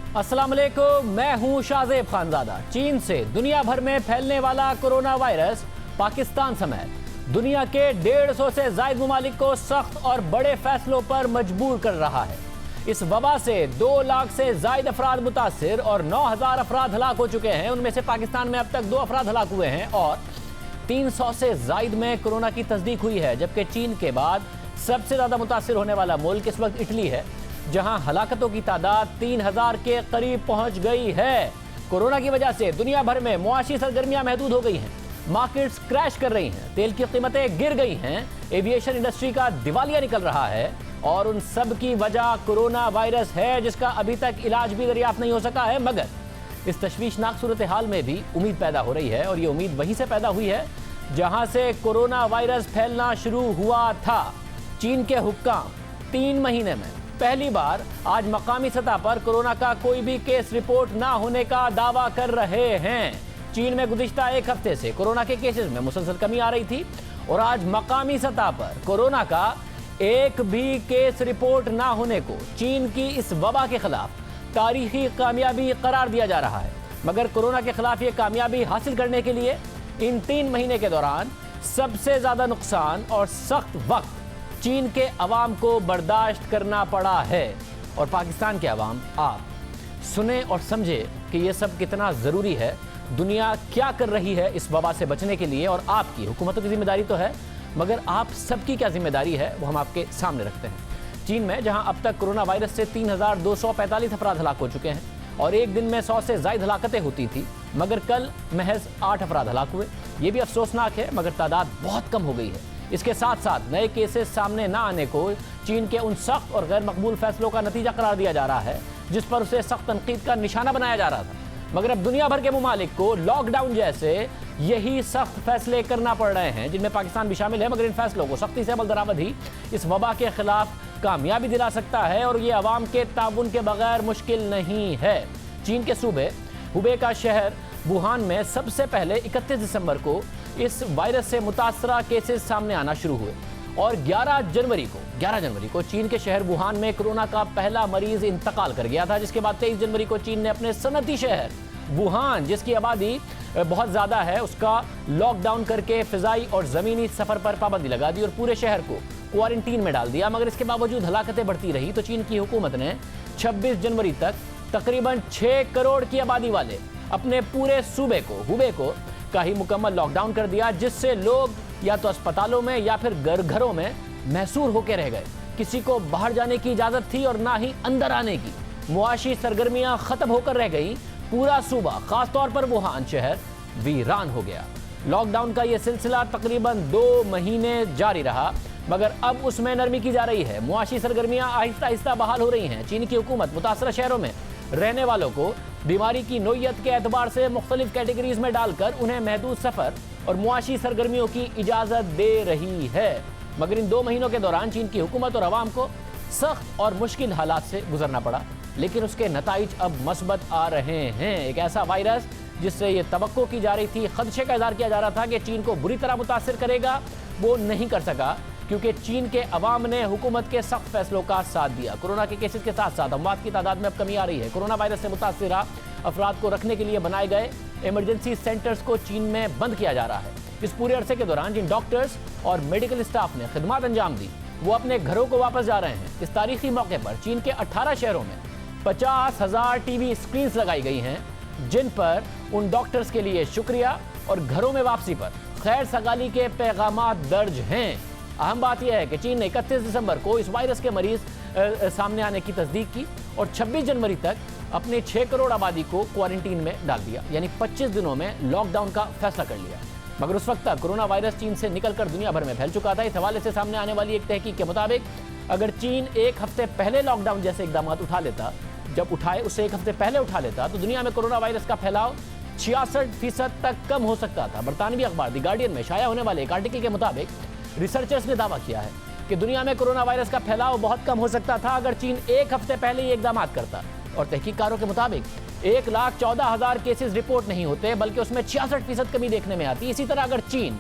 अस्सलाम वालेकुम, मैं हूं शाहजेब खानजादा। चीन से दुनिया भर में फैलने वाला कोरोना वायरस पाकिस्तान समेत दुनिया के 150 से ज्यादा ममालिक को सख्त और बड़े फैसलों पर मजबूर कर रहा है। इस वबा से 2 लाख से ज्यादा अफराद मुतासिर और 9,000 अफराद हलाक हो चुके हैं। उनमें से पाकिस्तान में अब तक 2 अफराद हलाक हुए हैं और 300 से ज्यादा में कोरोना की तस्दीक हुई है। जबकि चीन के बाद सबसे ज्यादा मुतासिर होने वाला मुल्क इस वक्त इटली है, जहां हलाकतों की तादाद 3,000 के करीब पहुंच गई है। कोरोना की वजह से दुनिया भर में मुआशी सरगर्मियां महदूद हो गई हैं, मार्केट्स क्रैश कर रही हैं, तेल की कीमतें गिर गई हैं, एविएशन इंडस्ट्री का दिवालिया निकल रहा है और उन सब की वजह कोरोना वायरस है, जिसका अभी तक इलाज भी दरियाफ्त नहीं हो सका है। मगर इस तशवीशनाक सूरत हाल में भी उम्मीद पैदा हो रही है और ये उम्मीद वहीं से पैदा हुई है जहां से कोरोना वायरस फैलना शुरू हुआ था। चीन के हुक्काम 3 महीने में पहली बार आज मकामी सतह पर कोरोना का कोई भी केस रिपोर्ट ना होने का दावा कर रहे हैं। चीन में गुज़िश्ता 1 हफ्ते से कोरोना के केसेस में मुसलसल कमी आ रही थी और आज मकामी सतह पर कोरोना का एक भी केस रिपोर्ट ना होने को चीन की इस वबा के खिलाफ तारीखी कामयाबी करार दिया जा रहा है। मगर कोरोना के खिलाफ ये कामयाबी हासिल करने के लिए इन 3 महीने के दौरान सबसे ज्यादा नुकसान और सख्त वक्त चीन के अवाम को बर्दाश्त करना पड़ा है। और पाकिस्तान के अवाम, आप सुने और समझे कि ये सब कितना ज़रूरी है। दुनिया क्या कर रही है इस वबा से बचने के लिए, और आपकी हुकूमतों की जिम्मेदारी तो है, मगर आप सबकी क्या जिम्मेदारी है वो हम आपके सामने रखते हैं। चीन में जहां अब तक कोरोना वायरस से 3,245 अफराद हलाक हो चुके हैं और एक दिन में 100 से ज्यादा हलाकतें होती थी, मगर कल महज 8 अफराद हलाक हुए। ये भी अफसोसनाक है, मगर तादाद बहुत कम हो गई है। इसके साथ साथ नए केसेस सामने ना आने को चीन के उन सख्त और गैर मकबूल फैसलों का नतीजा करार दिया जा रहा है, जिस पर उसे सख्त तनकीद का निशाना बनाया जा रहा था। मगर अब दुनिया भर के ममालिक को लॉकडाउन जैसे यही सख्त फैसले करना पड़ रहे हैं, जिनमें पाकिस्तान भी शामिल है। मगर इन फैसलों को सख्ती से अमल दरामद ही इस वबा के खिलाफ कामयाबी दिला सकता है और ये अवाम के ताउन के बगैर मुश्किल नहीं है। चीन के सूबे हुबे का शहर वुहान में सबसे पहले 31 दिसंबर को इस वायरस से मुतासरा केसेस सामने आना शुरू हुए और 11 जनवरी को चीन के शहर वुहान में कोरोना का पहला मरीज इंतकाल कर गया था। जिसके बाद 23 जनवरी को चीन ने अपने सनती शहर वुहान, जिसकी आबादी बहुत ज़्यादा है, उसका लॉकडाउन करके फ़िज़ाई और ज़मीनी सफ़र पर पाबंदी लगा दी और पूरे शहर को क्वारंटीन में डाल दिया। मगर इसके बावजूद हलाकतें बढ़ती रही तो चीन की हुकूमत ने 26 जनवरी तक तकरीबन 6 करोड़ की आबादी वाले अपने पूरे सूबे को, हुबे को का ही मुकम्मल लॉकडाउन कर दिया, जिससे लोग या तो अस्पतालों में या फिर घरों में महसूर होकर रह गए। किसी को बाहर जाने की इजाज़त थी और ना ही अंदर आने की। मुआशी सरगर्मियां ख़त्म होकर रह गई। पूरा सूबा, ख़ासतौर पर वुहान शहर, वीरान हो गया। लॉकडाउन का ये सिलसिला तकरीबन 2 महीने जारी रहा, मगर अब उसमें नरमी की जा रही है। मुआशी सरगर्मियां आहिस्ता आहिस्ता बहाल हो रही हैं। चीन की हुकूमत मुतासरा शहरों में रहने वालों को बीमारी की नोयत के एतबार से मुख्तलिफ कैटेगरीज में डालकर उन्हें महदूद सफ़र और मुआशी सरगर्मियों की इजाज़त दे रही है। मगर इन 2 महीनों के दौरान चीन की हुकूमत और अवाम को सख्त और मुश्किल हालात से गुजरना पड़ा, लेकिन उसके नताइज अब मस्बत आ रहे हैं। एक ऐसा वायरस जिससे ये तवक्को की जा रही थी, खदशे का इज़हार किया जा रहा था कि चीन को बुरी तरह मुतासिर करेगा, वो नहीं कर सका, क्योंकि चीन के अवाम ने हुकूमत के सख्त फैसलों का साथ दिया। कोरोना के केसेस के साथ साथ अमवात की तादाद में अब कमी आ रही है। कोरोना वायरस से मुतासिरा अफराद को रखने के लिए बनाए गए इमरजेंसी सेंटर्स को चीन में बंद किया जा रहा है। इस पूरे अरसे के दौरान जिन डॉक्टर्स और मेडिकल स्टाफ ने खिदमत अंजाम दी, वो अपने घरों को वापस जा रहे हैं। इस तारीखी मौके पर चीन के 18 शहरों में 50,000 टीवी स्क्रीन्स लगाई गई हैं, जिन पर उन डॉक्टर्स के लिए शुक्रिया और घरों में वापसी पर खैर सगाली के पैगामात दर्ज हैं। अहम बात यह है कि चीन ने 31 दिसंबर को इस वायरस के मरीज सामने आने की तस्दीक की और 26 जनवरी तक अपने 6 करोड़ आबादी को क्वारंटीन में डाल दिया, यानी 25 दिनों में लॉकडाउन का फैसला कर लिया। मगर उस वक्त तक कोरोना वायरस चीन से निकलकर दुनिया भर में फैल चुका था। इस हवाले से सामने आने वाली एक तहकीक के मुताबिक अगर चीन 1 हफ्ते पहले लॉकडाउन जैसे इकदाम उठा लेता, जब उठाए उससे 1 हफ्ते पहले उठा लेता, तो दुनिया में कोरोना वायरस का फैलाव 66% तक कम हो सकता था। बरतानवी अखबार द गार्डियन में शाया होने वाले एक आर्टिकल के मुताबिक रिसर्चर्स ने दावा किया है कि दुनिया में कोरोना वायरस का फैलाव बहुत कम हो सकता था अगर चीन 1 हफ्ते पहले ये इकदाम करता। और तहकीककारों के मुताबिक 1,14,000 केसेस रिपोर्ट नहीं होते, बल्कि उसमें 66% कमी देखने में आती। इसी तरह अगर चीन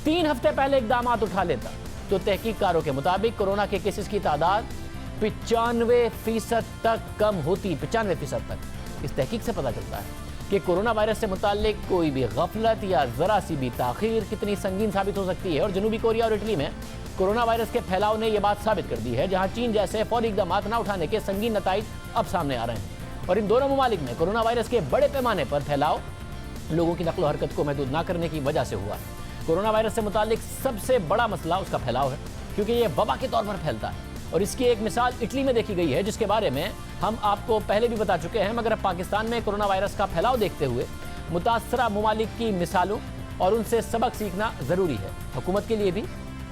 3 हफ्ते पहले इकदाम उठा लेता तो तहकीककारों के मुताबिक कोरोना के केसेस की तादाद 95% तक कम होती। 95% तक। इस तहकीक से पता चलता है कि कोरोना वायरस से मुताल्लिक कोई भी गफलत या ज़रा सी भी ताख़ीर कितनी संगीन साबित हो सकती है। और जनूबी कोरिया और इटली में कोरोना वायरस के फैलाव ने यह बात साबित कर दी है, जहां चीन जैसे फौरी इक़दाम न उठाने के संगीन नताइज अब सामने आ रहे हैं। और इन दोनों ममालिक में कोरोना वायरस के बड़े पैमाने पर फैलाव लोगों की नकलो हरकत को महदूद न करने की वजह से हुआ है। कोरोना वायरस से मुताल्लिक सबसे बड़ा मसला उसका फैलाव है, क्योंकि ये वबा के तौर पर फैलता है। और इसकी एक मिसाल इटली में देखी गई है, जिसके बारे में हम आपको पहले भी बता चुके हैं। मगर अब पाकिस्तान में कोरोना वायरस का फैलाव देखते हुए मुतासरा ममालिक की मिसालों और उनसे सबक सीखना ज़रूरी है, हुकूमत के लिए भी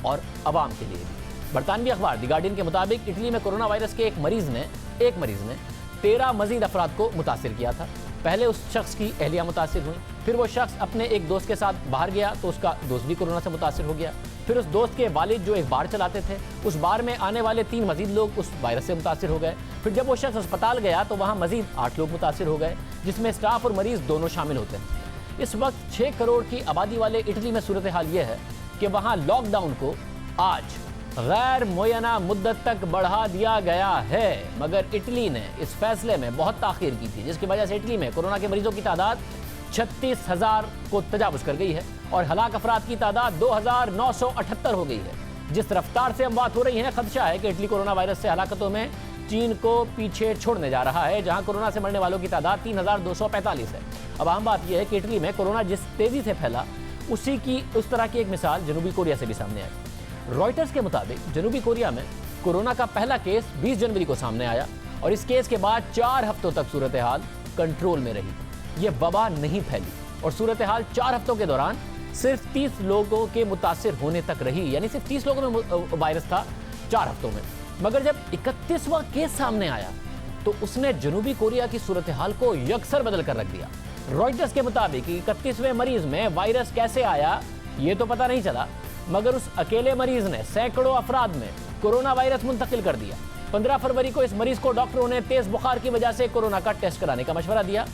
और अवाम के लिए भी। बरतानवी अखबार दी गार्डियन के मुताबिक इटली में कोरोना वायरस के एक मरीज़ ने 13 मजीद अफराद को मुतासिर किया था। पहले उस शख्स की अहलिया मुतासिर हुई, फिर वो शख्स अपने एक दोस्त के साथ बाहर गया तो उसका दोस्त भी कोरोना से मुतासिर हो गया। फिर उस दोस्त के वालिद जो एक बार चलाते थे, उस बार में आने वाले 3 मजीद लोग उस वायरस से मुतासिर हो गए। फिर जब वो शख्स अस्पताल गया तो वहाँ मजीद 8 लोग मुतासिर हो गए, जिसमें स्टाफ और मरीज़ दोनों शामिल होते हैं। इस वक्त 6 करोड़ की आबादी वाले इटली में सूरत हाल ये है कि वहाँ लॉकडाउन को आज गैर मुय्यना मुद्दत तक बढ़ा दिया गया है। मगर इटली ने इस फैसले में बहुत ताख़ीर की थी, जिसकी वजह से इटली में कोरोना के मरीजों की तादाद 36,000 को तजावुज़ कर गई है और हलाक अफराद की तादाद 2,978 हो गई है। जिस रफ्तार से अमवात हो रही हैं, खदशा है कि इटली कोरोना वायरस से हलाकतों में चीन को पीछे छोड़ने जा रहा है, जहां कोरोना से मरने वालों की तादाद 3,245 है। अब अहम बात यह है कि इटली में कोरोना जिस तेज़ी से फैला, उस तरह की एक मिसाल जनूबी कोरिया से भी सामने आई। रॉयटर्स के मुताबिक जनूबी कोरिया में कोरोना का पहला केस 20 जनवरी को सामने आया और इस केस के बाद 4 हफ्तों तक सूरत हाल कंट्रोल में रही। ये वबा नहीं फैली और सूरत हाल 4 हफ्तों के दौरान सिर्फ 30 लोगों के मुतासिर होने तक रही, यानी सिर्फ 30 लोगों में वायरस था 4 हफ्तों में। मगर जब 31वां केस सामने आया तो उसने जनूबी कोरिया की सूरत हाल को यकसर बदल कर रख दिया। रॉयटर्स के मुताबिक 31वें मरीज में वायरस कैसे आया ये तो पता नहीं चला, मगर उस अकेले मरीज ने सैकड़ों अफराद में कोरोना वायरस मुंतकिल कर दिया। 15 फरवरी को इस मरीज को डॉक्टरों ने तेज बुखार की वजह से कोरोना का टेस्ट कराने का मशवरा दिया,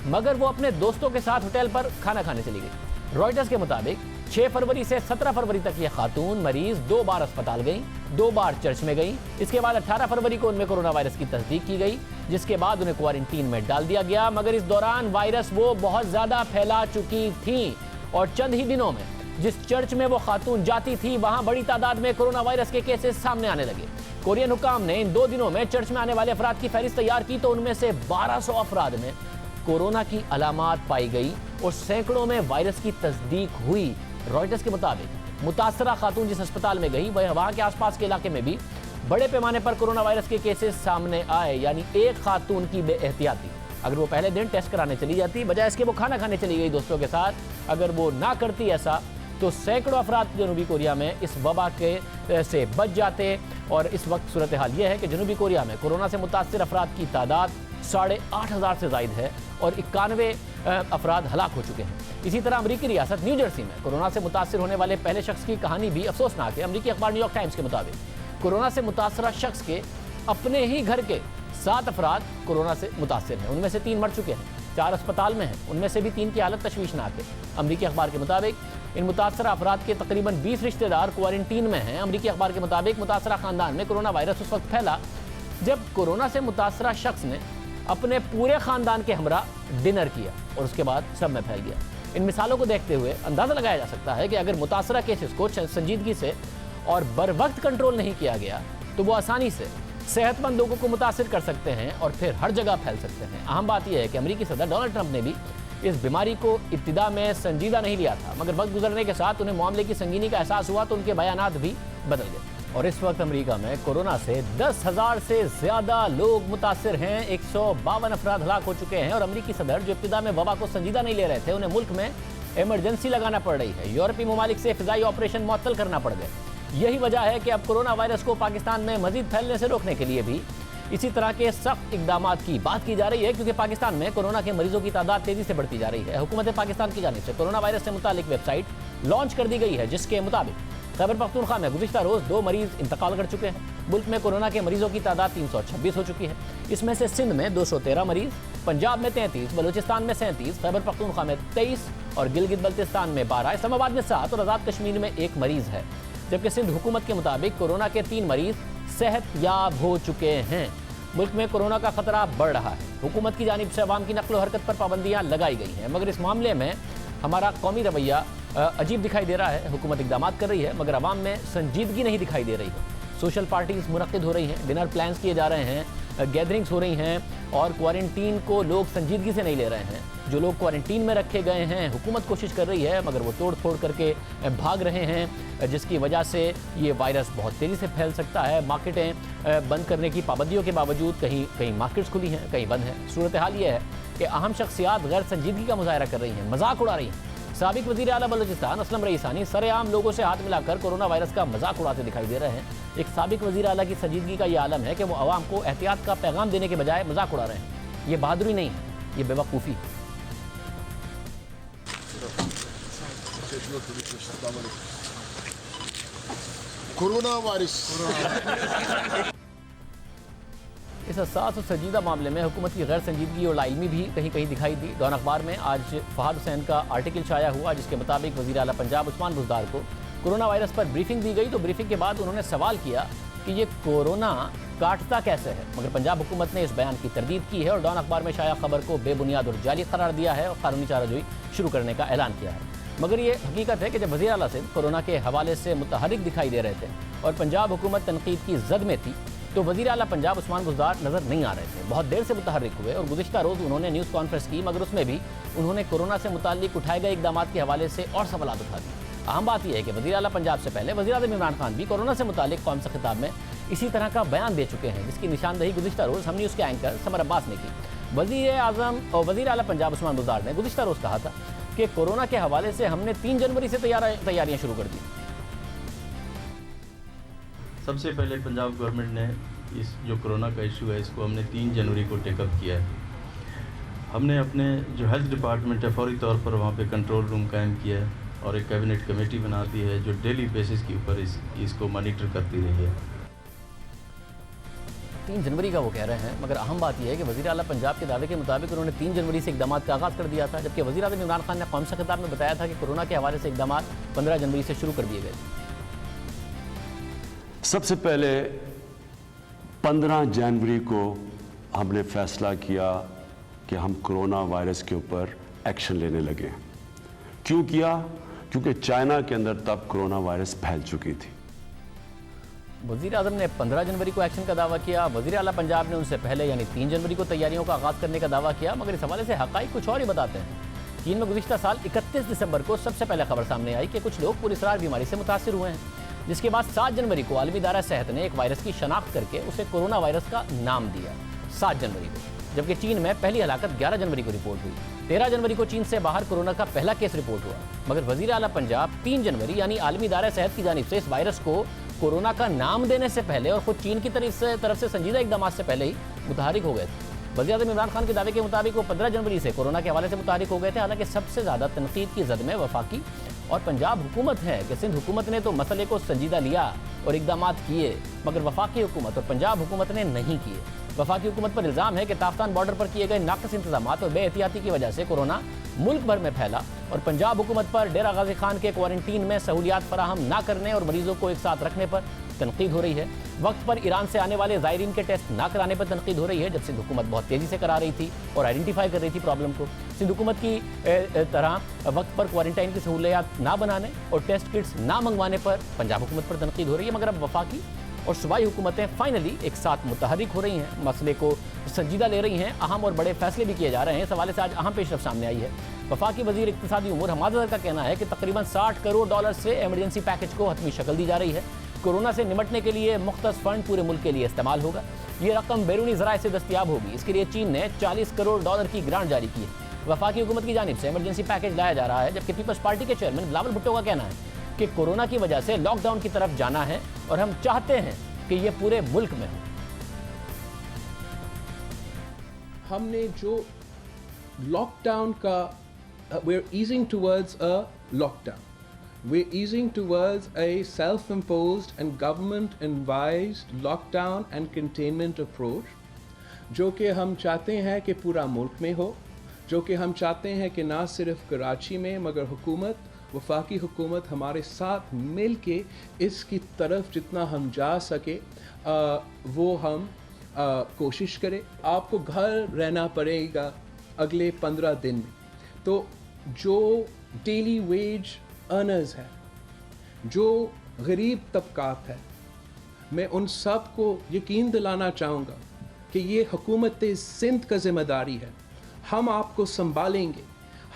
मगर वो अपने दोस्तों के साथ होटल पर खाना खाने चली गई। रॉयटर्स के मुताबिक 6 फरवरी से 17 फरवरी तक ये खातून मरीज 2 बार अस्पताल गई, 2 बार चर्च में गई। इसके बाद 18 फरवरी को उनमें कोरोना वायरस की तस्दीक की गई, जिसके बाद उन्हें क्वारंटीन में डाल दिया गया। मगर इस दौरान वायरस वो बहुत ज्यादा फैला चुकी थी और चंद ही दिनों में जिस चर्च में वो खातून जाती थी, वहां बड़ी तादाद में कोरोना वायरस के केसेस सामने आने लगे। कोरियन हुकाम ने इन 2 दिनों में चर्च में आने वाले अफराद की फहरिस्त तैयार की तो उनमें से 1200 अफराद में कोरोना की अलामात पाई गई और सैकड़ों में वायरस की तस्दीक हुई। रॉयटर्स के मुताबिक मुतासरा खातून जिस अस्पताल में गई, वहां के आसपास के इलाके में भी बड़े पैमाने पर कोरोना वायरस के केसेस सामने आए। यानी एक खातून की बेएहतियाती, अगर वो पहले दिन टेस्ट कराने चली जाती, बजाय इसके वो खाना खाने चली गई दोस्तों के साथ, अगर वो ना करती ऐसा तो सैकड़ों अफराद जनूबी कोरिया में इस वबा के से बच जाते। और इस वक्त सूरत हाल यह है कि जनूबी कोरिया में कोरोना से मुतासिर अफराद की तादाद 8,500 से ज़ायद है और 91 अफराद हलाक हो चुके हैं। इसी तरह अमरीकी रियासत न्यू जर्सी में कोरोना से मुतासिर होने वाले पहले शख्स की कहानी भी अफसोसनाक है। अमरीकी अखबार न्यूयॉर्क टाइम्स के मुताबिक कोरोना से मुतासरा शख्स के अपने ही घर के 7 अफराद कोरोना से मुतासिर हैं। उनमें से 3 मर चुके हैं, 4 अस्पताल में हैं, उनमें से भी 3 की हालत तशवीशनाक है। अमरीकी अखबार के मुताबिक इन मुतासरा अफराद के तकरीबन 20 रिश्तेदार क्वारंटीन में हैं। अमरीकी अखबार के मुताबिक मुतासरा खानदान में कोरोना वायरस उस वक्त फैला जब कोरोना से मुतासरा शख्स ने अपने पूरे खानदान के हमरा डिनर किया और उसके बाद सब में फैल गया। इन मिसालों को देखते हुए अंदाज़ा लगाया जा सकता है कि अगर मुतासरा केसेस को संजीदगी से और बर वक्त कंट्रोल नहीं किया गया तो वो आसानी से सेहतमंद लोगों को मुतासिर कर सकते हैं और फिर हर जगह फैल सकते हैं। अहम बात यह है कि अमेरिकी सदर डोनाल्ड ट्रंप ने भी इस बीमारी को इब्तिदा में संजीदा नहीं लिया था, मगर वक्त गुजरने के साथ उन्हें मामले की संगीनी का एहसास हुआ तो उनके बयानात भी बदल गए। और इस वक्त अमेरिका में कोरोना से 10,000 से ज़्यादा लोग मुतासिर हैं, 152 अफराद हलाक हो चुके हैं। और अमेरिकी सदर जो इब्तिदा में वबा को संजीदा नहीं ले रहे थे, उन्हें मुल्क में इमरजेंसी लगाना पड़ रही है। यूरोपीय ममालिक से फ़िज़ाई ऑपरेशन मुअत्तल करना पड़ गए। यही वजह है कि अब कोरोना वायरस को पाकिस्तान में मजीद फैलने से रोकने के लिए भी इसी तरह के सख्त इकदाम की बात की जा रही है, क्योंकि पाकिस्तान में कोरोना के मरीजों की तादाद तेजी से बढ़ती जा रही है। हुकूमत पाकिस्तान की जानिब से कोरोना वायरस से मुतालिक वेबसाइट लॉन्च कर दी गई है, जिसके मुताबिक खैबर पख्तूनख्वा में गुज़िश्ता रोज़ 2 मरीज इंतकाल कर चुके हैं। मुल्क में कोरोना के मरीजों की तादाद 326 हो चुकी है। इसमें से सिंध में 213 मरीज, पंजाब में 33, बलूचिस्तान में 37, खैबर पख्तूनख्वा में 23 और गिलगित बल्तिस्तान में 12, इस्लामाबाद में 7 और आज़ाद कश्मीर में 1 मरीज है। जबकि सिंध हुकूमत के मुताबिक कोरोना के 3 मरीज सेहत याब हो चुके हैं। मुल्क में कोरोना का खतरा बढ़ रहा है। हुकूमत की जानिब से अवाम की नक्लो हरकत पर पाबंदियां लगाई गई हैं, मगर इस मामले में हमारा कौमी रवैया अजीब दिखाई दे रहा है। हुकूमत इक़दाम कर रही है मगर अवाम में संजीदगी नहीं दिखाई दे रही है। सोशल पार्टीज मुनक्किद हो रही हैं, डिनर प्लान्स किए जा रहे हैं, गैदरिंग्स हो रही हैं और क्वारंटीन को लोग संजीदगी से नहीं ले रहे हैं। जो लोग क्वारंटीन में रखे गए हैं, हुकूमत कोशिश कर रही है मगर वो तोड़ फोड़ करके भाग रहे हैं, जिसकी वजह से ये वायरस बहुत तेज़ी से फैल सकता है। मार्केटें बंद करने की पाबंदियों के बावजूद कहीं मार्केट्स खुली हैं, कहीं बंद हैं। सूरत हाल ये है कि अहम शख्सियात गैर संजीदगी का मुजाहरा कर रही हैं, मजाक उड़ा रही हैं। साबिक वज़ीर आला बलूचिस्तान असलम रईसानी सरेआम लोगों से हाथ मिलाकर कोरोना वायरस का मजाक उड़ाते दिखाई दे रहे हैं। एक साबिक वज़ीर आला की संजीदगी का ये आलम है कि वो आवाम को एहतियात का पैगाम देने के बजाय मजाक उड़ा रहे हैं। ये बहादुरी नहीं है, ये बेवकूफ़ी है। कोरोना वायरस इस हसास और संजीदा मामले में हुकूमत की गैर संजीदगी और लाइलमी भी कहीं कहीं दिखाई दी। डॉन अखबार में आज फहाद हुसैन का आर्टिकल छाया हुआ, जिसके मुताबिक वज़ीर आला पंजाब उस्मान बुज़दार को कोरोना वायरस पर ब्रीफिंग दी गई। तो ब्रीफिंग के बाद उन्होंने सवाल किया कि ये कोरोना काटता कैसे है, मगर पंजाब हुकूमत ने इस बयान की तरदीद की है और डॉन अखबार में शाया खबर को बेबुनियाद और जाली करार दिया है और कानूनी चाराजोई शुरू करने का ऐलान किया है। मगर ये हकीकत है कि जब वज़ीर आला सिंध कोरोना के हवाले से मुतहरिक दिखाई दे रहे थे और पंजाब हुकूमत तनकीद की जद में थी, तो वज़ीर आला पंजाब उस्मान बुज़दार नज़र नहीं आ रहे थे। बहुत देर से मुतहरिक हुए और गुज़िश्ता रोज़ उन्होंने न्यूज़ कॉन्फ्रेंस की, मगर उसमें भी उन्होंने कोरोना से मुताल्लिक उठाए गए इक़दाम के हवाले से और सवालात उठा दिए। अहम बात यह है कि वज़ीर आला पंजाब से पहले वज़ीर आज़म इमरान खान भी कोरोना से मुताल्लिक कौम से खिताब में इसी तरह का बयान दे चुके हैं, जिसकी निशानदही गुज़िश्ता रोज़ हम न्यूज़ के एंकर समर अब्बास ने की। वज़ीर आज़म और वज़ीर आला पंजाब उस्मान बुज़दार ने गुज़िश्ता रोज़ कहा था कि कोरोना के हवाले से हमने 3 जनवरी से तैयारियां शुरू कर दी। सबसे पहले पंजाब गवर्नमेंट ने इस जो कोरोना का इशू है इसको हमने 3 जनवरी को टेकअप किया है। हमने अपने जो हेल्थ डिपार्टमेंट है फौरी तौर पर वहाँ पे कंट्रोल रूम कायम किया है और एक कैबिनेट कमेटी बना दी है जो डेली बेसिस के ऊपर इसको मॉनिटर करती रही है। 3 जनवरी का वो कह रहे हैं, मगर अहम बात यह है कि वज़ीर आला पंजाब के दावे के मुताबिक उन्होंने 3 जनवरी से इक़दाम का आगाज़ कर दिया था, जबकि वज़ीर आज़म इमरान खान ने कौम से खिताब में बताया था कि कोरोना के हवाले से इक़दाम 15 जनवरी से शुरू कर दिए गए। सबसे पहले 15 जनवरी को हमने फैसला किया कि हम कोरोना वायरस के ऊपर एक्शन लेने लगे। क्यों किया? क्योंकि चाइना के अंदर तब कोरोना वायरस फैल चुकी थी। वज़ीर आज़म ने 15 जनवरी को एक्शन का दावा किया, वज़ीर आला पंजाब ने उनसे पहले यानी 3 जनवरी को तैयारियों का आगाज़ करने का दावा किया, मगर इस हवाले से हक़ाइक़ कुछ और ही बताते हैं। चीन में गुज़िश्ता साल 31 दिसंबर को सबसे पहले खबर सामने आई कि कुछ लोग पुरस्रार बीमारी से मुतासिर हुए हैं, जिसके बाद 7 जनवरी को आलमी इदारा सेहत ने एक वायरस की शनाख्त करके उसे कोरोना वायरस का नाम दिया 7 जनवरी को, जबकि चीन में पहली हलाकत 11 जनवरी को रिपोर्ट हुई। 13 जनवरी को चीन से बाहर कोरोना का पहला केस रिपोर्ट हुआ, मगर वज़ीर आला पंजाब 3 जनवरी यानी आलमी इदारा सेहत की जानिब से इस वायरस को कोरोना का नाम देने से पहले और खुद चीन की तरफ से संजीदा इक़दाम से पहले ही मुतहरिक हो गए थे। वज़ीर आज़म इमरान खान के दावे के मुताबिक वो 15 जनवरी से कोरोना के हवाले से मुतहरिक हो गए थे। हालांकि सबसे ज़्यादा तनकीद की जद में वफाकी और पंजाब हुकूमत है कि सिंध हुकूमत ने तो मसले को संजीदा लिया और इक़दाम किए, मगर वफाकी हुकूमत और पंजाब हुकूमत ने नहीं किए। वफाकी हुकूमत पर इल्ज़ाम है कि ताफ्तान बॉर्डर पर किए गए नाक़िस इंतजाम और बेएहतियाती की वजह से कोरोना मुल्क भर में फैला और पंजाब हुकूमत पर डेरा गाजी खान के क्वारंटीन में सहूलियात फराहम ना करने और मरीजों को एक साथ रखने पर तनकीद हो रही है। वक्त पर ईरान से आने वाले ज़ायरीन के टेस्ट ना कराने पर तनकीद हो रही है, जब सिंध हुकूमत बहुत तेज़ी से करा रही थी और आइडेंटिफाई कर रही थी प्रॉब्लम को। सिंध हुकूमत की तरह वक्त पर क्वारंटाइन की सहूलियात ना बनाने और टेस्ट किट्स ना मंगवाने पर पंजाब हुकूमत पर तनकीद हो रही है, मगर अब वफाकी और सूबाई हुकूमतें फाइनली एक साथ मुतहरिक हो रही हैं, मसले को संजीदा ले रही हैं, अहम और बड़े फैसले भी किए जा रहे हैं। इस हवाले से आज अहम पेशरफ सामने आई है। वफाकी वज़ीर इक़्तिसादी उमूर हमाद अज़हर का कहना है कि तकरीबन $60 करोड़ से एमरजेंसी पैकेज को हतमी शक्ल दी जा रही है। कोरोना से निमटने के लिए मुख्तस फंड पूरे मुल्क के लिए इस्तेमाल होगा। ये रकम बैरूनी ज़राए से दस्तियाब होगी। इसके लिए चीन ने $40 करोड़ की ग्रांट जारी की है। वफाकी हुकूमत की जानिब से एमरजेंसी पैकेज लाया जा रहा है, जबकि पीपल्स पार्टी के चेयरमैन बिलावल भुट्टो का कहना है कि कोरोना की वजह से लॉकडाउन की तरफ जाना है और हम चाहते हैं कि ये पूरे मुल्क में हो। हमने जो लॉकडाउन का we're easing towards a lockdown. We're easing towards a self-imposed and government-advised lockdown and containment approach, जो कि हम चाहते हैं कि पूरा मुल्क में हो, जो कि हम चाहते हैं कि ना सिर्फ कराची में मगर हुकूमत वफाकी हुकूमत हमारे साथ मिल के इसकी तरफ जितना हम जा सके वो हम कोशिश करें। आपको घर रहना पड़ेगा अगले 15 दिन में, तो जो डेली वेज अर्नर्स हैं, जो गरीब तबकात है, मैं उन सब को यकीन दिलाना चाहूँगा कि ये हुकूमत सिंध का ज़िम्मेदारी है। हम आपको संभालेंगे,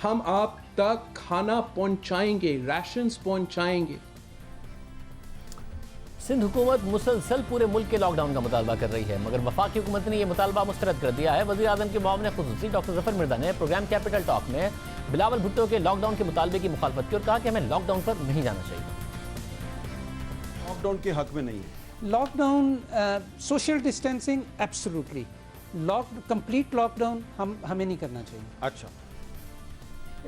हम आप तक खाना पहुँचाएंगे, राशंस पहुँचाएंगे। सिंध हुकूमत मुसलसल पूरे मुल्क के लॉकडाउन का मुतालबा कर रही है, मगर वफाकी हुकूमत ने यह मुतालबा मुस्तरद कर दिया है। वज़ीर आज़म के मुआविन ख़ुसूसी डॉक्टर ज़फ़र मिर्ज़ा ने प्रोग्राम कैपिटल टॉक में बिलावल भुट्टो के लॉकडाउन के मुतालबे की मुखालफत की और कहा कि हमें लॉकडाउन पर नहीं जाना चाहिए। लॉकडाउन के हक में नहीं है। Lockdown, social distancing, absolutely complete lockdown हमें नहीं करना चाहिए। अच्छा,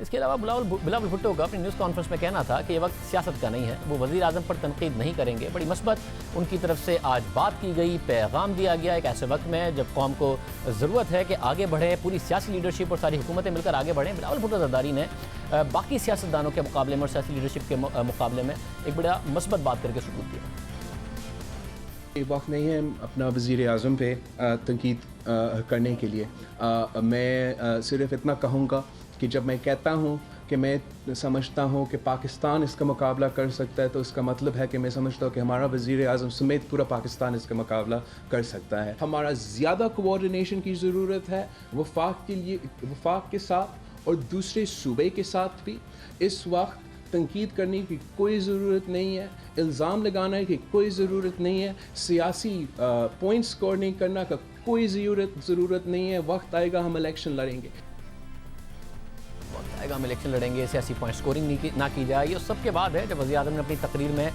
इसके अलावा बिलावल भुट्टो का अपनी न्यूज़ कॉन्फ्रेंस में कहना था कि ये वक्त सियासत का नहीं है, वो वज़ीर आज़म पर तनकीद नहीं करेंगे। बड़ी मस्बत उनकी तरफ से आज बात की गई, पैगाम दिया गया एक ऐसे वक्त में जब कौम को ज़रूरत है कि आगे बढ़े, पूरी सियासी लीडरशिप और सारी हुकूमतें मिलकर आगे बढ़ें। बिलावल भुट्टो ज़रदारी ने बाकी सियासतदानों के मुकाबले में और सियासी लीडरशिप के मुकाबले में एक बड़ा मस्बत बात करके सबूत दिया। ये वक्त नहीं है अपना वज़ीर आज़म पे तनकीद करने के लिए। मैं सिर्फ इतना कहूँगा कि जब मैं कहता हूँ कि मैं समझता हूँ कि पाकिस्तान इसका मुकाबला कर सकता है, तो इसका मतलब है कि मैं समझता हूँ कि हमारा वज़ीर आज़म समेत पूरा पाकिस्तान इसका मुकाबला कर सकता है। हमारा ज़्यादा कोऑर्डिनेशन की ज़रूरत है वफाक के साथ और दूसरे सूबे के साथ भी। इस वक्त तनकीद करने की कोई ज़रूरत नहीं है, इल्ज़ाम लगाने की कोई ज़रूरत नहीं है, सियासी पॉइंट स्कोर नहीं करना का कोई ज़रूरत नहीं है। वक्त आएगा हम इलेक्शन लड़ेंगे, हम इलेक्शन लड़ेंगे, सियासी पॉइंट स्कोरिंग ना की जाए। ये सब के बाद है जब वज़ीर आज़म ने अपनी तकरीर में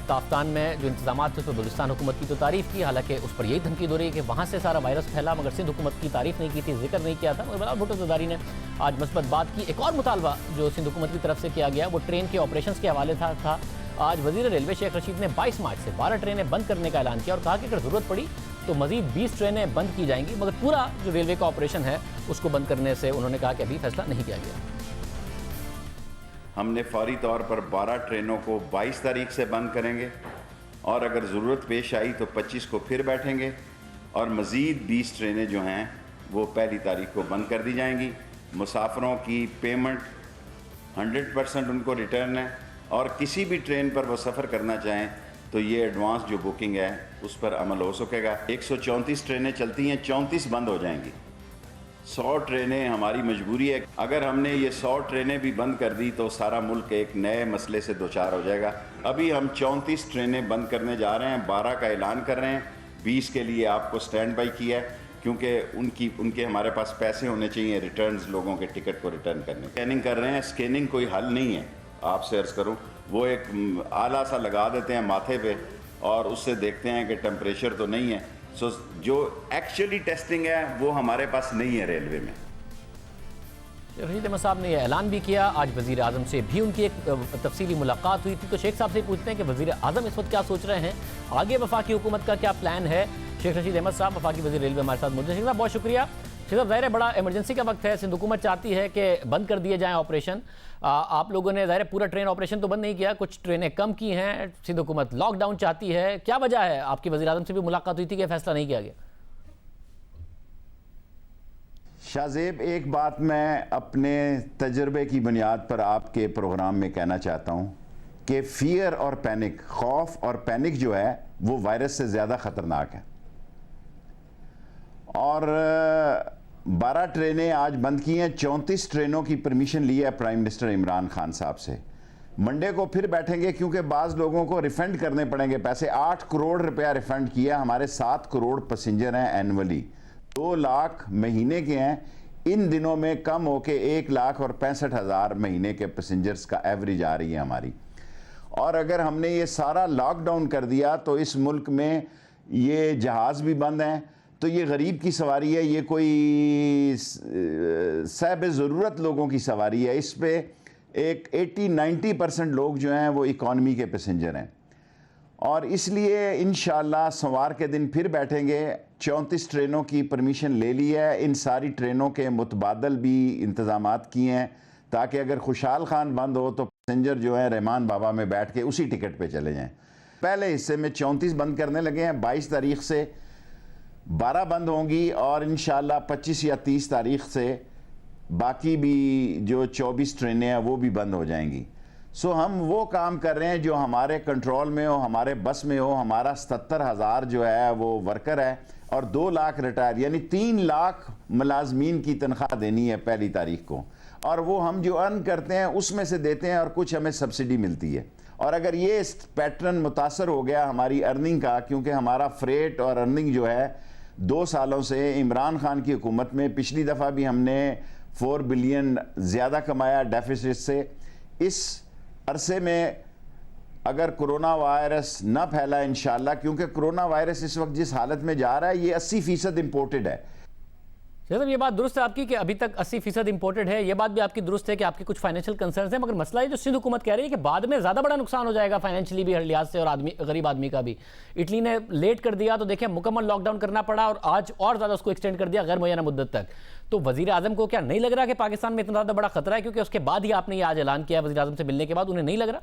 ताफ्तान में जो इंतजाम थे उस पर बलूचिस्तान हुकूमत की तो तारीफ़ की, हालांकि उस पर यही धमकी हो रही है कि वहाँ से सारा वायरस फैला, मगर सिंध हुकूमत की तारीफ़ नहीं की थी, जिक्र नहीं किया था। मगर बिलावल भुट्टो ज़रदारी ने आज मस्बत बात की। एक और मुतालबा जो सिंध हुकूमत की तरफ से किया गया वो ट्रेन के ऑपरेशन के हवाले था। आज वज़ीर रेलवे शेख रशीद ने 22 मार्च से 12 ट्रेनें बंद करने का ऐलान किया और कहा कि अगर ज़रूरत पड़ी तो मज़ीद 20 ट्रेनें बंद की जाएंगी, मगर पूरा जो रेलवे का ऑपरेशन है उसको बंद करने से उन्होंने कहा कि अभी फैसला नहीं किया गया। हमने फौरी तौर पर 12 ट्रेनों को 22 तारीख से बंद करेंगे और अगर ज़रूरत पेश आई तो 25 को फिर बैठेंगे और मज़ीद 20 ट्रेनें जो हैं वो 1 तारीख को बंद कर दी जाएंगी। मुसाफिरों की पेमेंट 100% उनको रिटर्न है और किसी भी ट्रेन पर वो सफ़र करना चाहें तो ये एडवांस जो बुकिंग है उस पर अमल हो सकेगा। 134 ट्रेनें चलती हैं, 34 बंद हो जाएंगी। 100 ट्रेनें हमारी मजबूरी है। अगर हमने ये 100 ट्रेनें भी बंद कर दी तो सारा मुल्क एक नए मसले से दोचार हो जाएगा। अभी हम 34 ट्रेनें बंद करने जा रहे हैं, 12 का ऐलान कर रहे हैं, 20 के लिए आपको स्टैंड बाई किया है क्योंकि उनके हमारे पास पैसे होने चाहिए रिटर्न्स, लोगों के टिकट को रिटर्न करने। स्कैनिंग कर रहे हैं, स्कैनिंग कोई हल नहीं है। आपसे अर्ज़ करूँ, वो एक आला सा लगा देते हैं माथे पे और उससे देखते हैं कि टेम्परेचर तो नहीं है। सो जो एक्चुअली टेस्टिंग है वो हमारे पास नहीं है रेलवे में। रशीद अहमद साहब ने यह ऐलान भी किया। आज वज़ीर आज़म से भी उनकी एक तफसीली मुलाकात हुई थी, तो शेख साहब से पूछते हैं कि वज़ीर आज़म इस वक्त क्या सोच रहे हैं, आगे वफाकी हुकूमत का क्या प्लान है। शेख रशीद अहमद साहब वफाकी वज़ीर रेलवे हमारे साथ मौजूद हैं। शेख साहब बहुत शुक्रिया। शेख साहब, ज़ाहिर है बड़ा इमरजेंसी का वक्त है, सिंध हुकूमत चाहती है कि बंद कर दिए जाएँ ऑपरेशन। आप लोगों ने ज़ाहिर पूरा ट्रेन ऑपरेशन तो बंद नहीं किया, कुछ ट्रेनें कम की हैं, सिंध हुकूमत लॉकडाउन चाहती है, क्या वजह है? आपकी वज़ीर आज़म से भी मुलाकात हुई थी कि फैसला नहीं किया गया? शाहजेब, एक बात मैं अपने तजर्बे की बुनियाद पर आपके प्रोग्राम में कहना चाहता हूँ कि फियर और पैनिक, खौफ और पैनिक जो है वो वायरस से ज़्यादा ख़तरनाक है। और 12 ट्रेनें आज बंद की हैं, 34 ट्रेनों की परमिशन ली है प्राइम मिनिस्टर इमरान खान साहब से। मंडे को फिर बैठेंगे क्योंकि बाज़ लोगों को रिफ़ंड करने पड़ेंगे पैसे। 8 करोड़ रुपया रिफ़ंड किया। हमारे 7 करोड़ पैसेंजर हैं एनुअली, 2 लाख महीने के हैं। इन दिनों में कम होके 1,65,000 महीने के पैसेंजर्स का एवरेज आ रही है हमारी। और अगर हमने ये सारा लॉकडाउन कर दिया तो इस मुल्क में ये जहाज़ भी बंद हैं, तो ये गरीब की सवारी है, ये कोई साहब ज़रूरत लोगों की सवारी है। इस पे एक 80-90% लोग जो हैं वो इकॉनमी के पैसेंजर हैं। और इसलिए इंशाअल्लाह सोमवार के दिन फिर बैठेंगे। 34 ट्रेनों की परमिशन ले ली है। इन सारी ट्रेनों के मुतबादल भी इंतज़ामात किए हैं ताकि अगर खुशहाल खान बंद हो तो पैसेंजर जो है रहमान बाबा में बैठ के उसी टिकट पे चले जाएं। पहले हिस्से में 34 बंद करने लगे हैं, 22 तारीख से 12 बंद होंगी और इंशाल्लाह 25 या 30 तारीख से बाकी भी जो 24 ट्रेनें हैं वो भी बंद हो जाएंगी। सो हम वो काम कर रहे हैं जो हमारे कंट्रोल में हो, हमारे बस में हो। हमारा 77,000 जो है वो वर्कर है और 2 लाख रिटायर, यानी 3 लाख मुलाजमीन की तनख्वाह देनी है पहली तारीख को, और वो हम जो अर्न करते हैं उसमें से देते हैं और कुछ हमें सब्सिडी मिलती है। और अगर ये पैटर्न मुतासर हो गया हमारी अर्निंग का, क्योंकि हमारा फ्रेट और अर्निंग जो है 2 सालों से इमरान खान की हुकूमत में, पिछली दफ़ा भी हमने 4 बिलियन ज़्यादा कमाया डेफिसिट से। इस अरसे में अगर कोरोना वायरस न फैला इंशाल्लाह, क्योंकि कोरोना वायरस इस वक्त जिस हालत में जा रहा है ये 80% इम्पोर्टेड है। मतलब ये बात दुरुस्त है आपकी कि अभी तक 80% इंपोर्टेड है, ये बात भी आपकी दुरुस्त है कि आपके कुछ फाइनेंशियल कंसर्न्स हैं, मगर मसला है जो सिंध हुकूमत कह रही है कि बाद में ज़्यादा बड़ा नुकसान हो जाएगा फाइनेंशियली भी, हर लिहाज से, और गरीब आदमी का भी। इटली ने लेट कर दिया तो देखिए मुकम्मल लॉकडाउन करना पड़ा और आज और ज़्यादा उसको एक्सटेंड कर दिया गैर मुय्यना मुद्दत तक। तो वज़ीर आज़म को क्या नहीं लग रहा कि पाकिस्तान में इतना ज़्यादा बड़ा खतरा है, क्योंकि उसके बाद ही आपने ये आज ऐलान किया वज़ीर आज़म से मिलने के बाद, उन्हें नहीं लग रहा?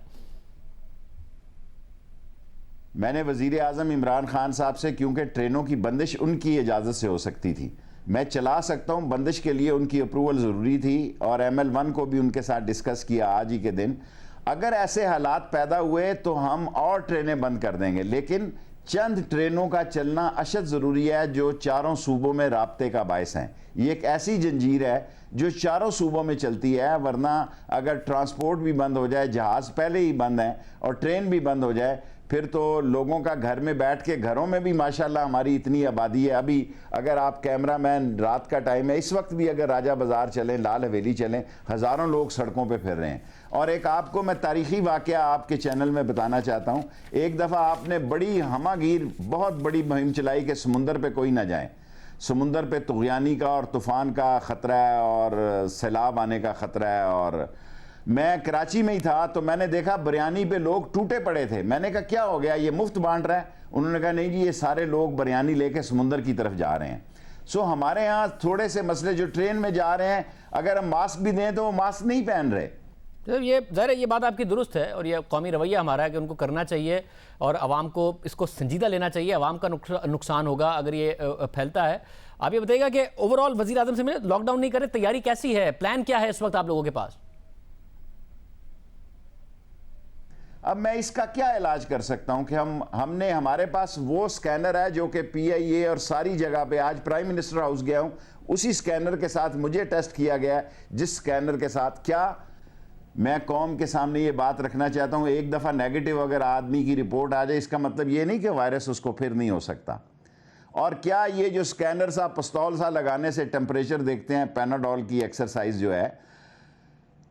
मैंने वज़ीर आज़म इमरान खान साहब से, क्योंकि ट्रेनों की बंदिश उनकी इजाज़त से हो सकती थी, मैं चला सकता हूं, बंदिश के लिए उनकी अप्रूवल ज़रूरी थी, और ML1 को भी उनके साथ डिस्कस किया आज ही के दिन। अगर ऐसे हालात पैदा हुए तो हम और ट्रेनें बंद कर देंगे, लेकिन चंद ट्रेनों का चलना अशद ज़रूरी है जो चारों सूबों में राब्ते का बायस हैं। ये एक ऐसी जंजीर है जो चारों सूबों में चलती है, वरना अगर ट्रांसपोर्ट भी बंद हो जाए, जहाज़ पहले ही बंद हैं, और ट्रेन भी बंद हो जाए, फिर तो लोगों का घर में बैठ के, घरों में भी माशाल्लाह हमारी इतनी आबादी है। अभी अगर आप कैमरामैन, रात का टाइम है, इस वक्त भी अगर राजा बाज़ार चलें, लाल हवेली चलें, हज़ारों लोग सड़कों पे फिर रहे हैं। और एक आपको मैं तारीख़ी वाक़या आपके चैनल में बताना चाहता हूँ। एक दफ़ा आपने बड़ी हमागीर बहुत बड़ी मुहिम चलाई कि समुंदर पे कोई ना जाए, समुंदर पे तुग़यानी का और तूफ़ान का ख़तरा है और सैलाब आने का ख़तरा है। और मैं कराची में ही था तो मैंने देखा बिरयानी पे लोग टूटे पड़े थे। मैंने कहा क्या हो गया, ये मुफ्त बांट रहा है? उन्होंने कहा नहीं जी, ये सारे लोग बिरयानी लेके समुंदर की तरफ जा रहे हैं। सो हमारे यहाँ थोड़े से मसले, जो ट्रेन में जा रहे हैं, अगर हम मास्क भी दें तो वो मास्क नहीं पहन रहे। तो ये ज़ाहिर है, ये बात आपकी दुरुस्त है और ये कौमी रवैया हमारा है कि उनको करना चाहिए और आवाम को इसको संजीदा लेना चाहिए। आवाम का नुकसान होगा अगर ये फैलता है। आप ये बताइएगा कि ओवरऑल वज़ीर आज़म से मिले, लॉकडाउन नहीं करे, तैयारी कैसी है, प्लान क्या है इस वक्त आप लोगों के पास? अब मैं इसका क्या इलाज कर सकता हूं कि हमने हमारे पास वो स्कैनर है जो कि PIA और सारी जगह पे, आज प्राइम मिनिस्टर हाउस गया हूं, उसी स्कैनर के साथ मुझे टेस्ट किया गया है, जिस स्कैनर के साथ, क्या मैं कौम के सामने ये बात रखना चाहता हूं, एक दफ़ा नेगेटिव अगर आदमी की रिपोर्ट आ जाए, इसका मतलब ये नहीं कि वायरस उसको फिर नहीं हो सकता। और क्या ये जो स्कैनर सा पिस्तौल सा लगाने से टेम्परेचर देखते हैं, पैनाडोल की एक्सरसाइज जो है,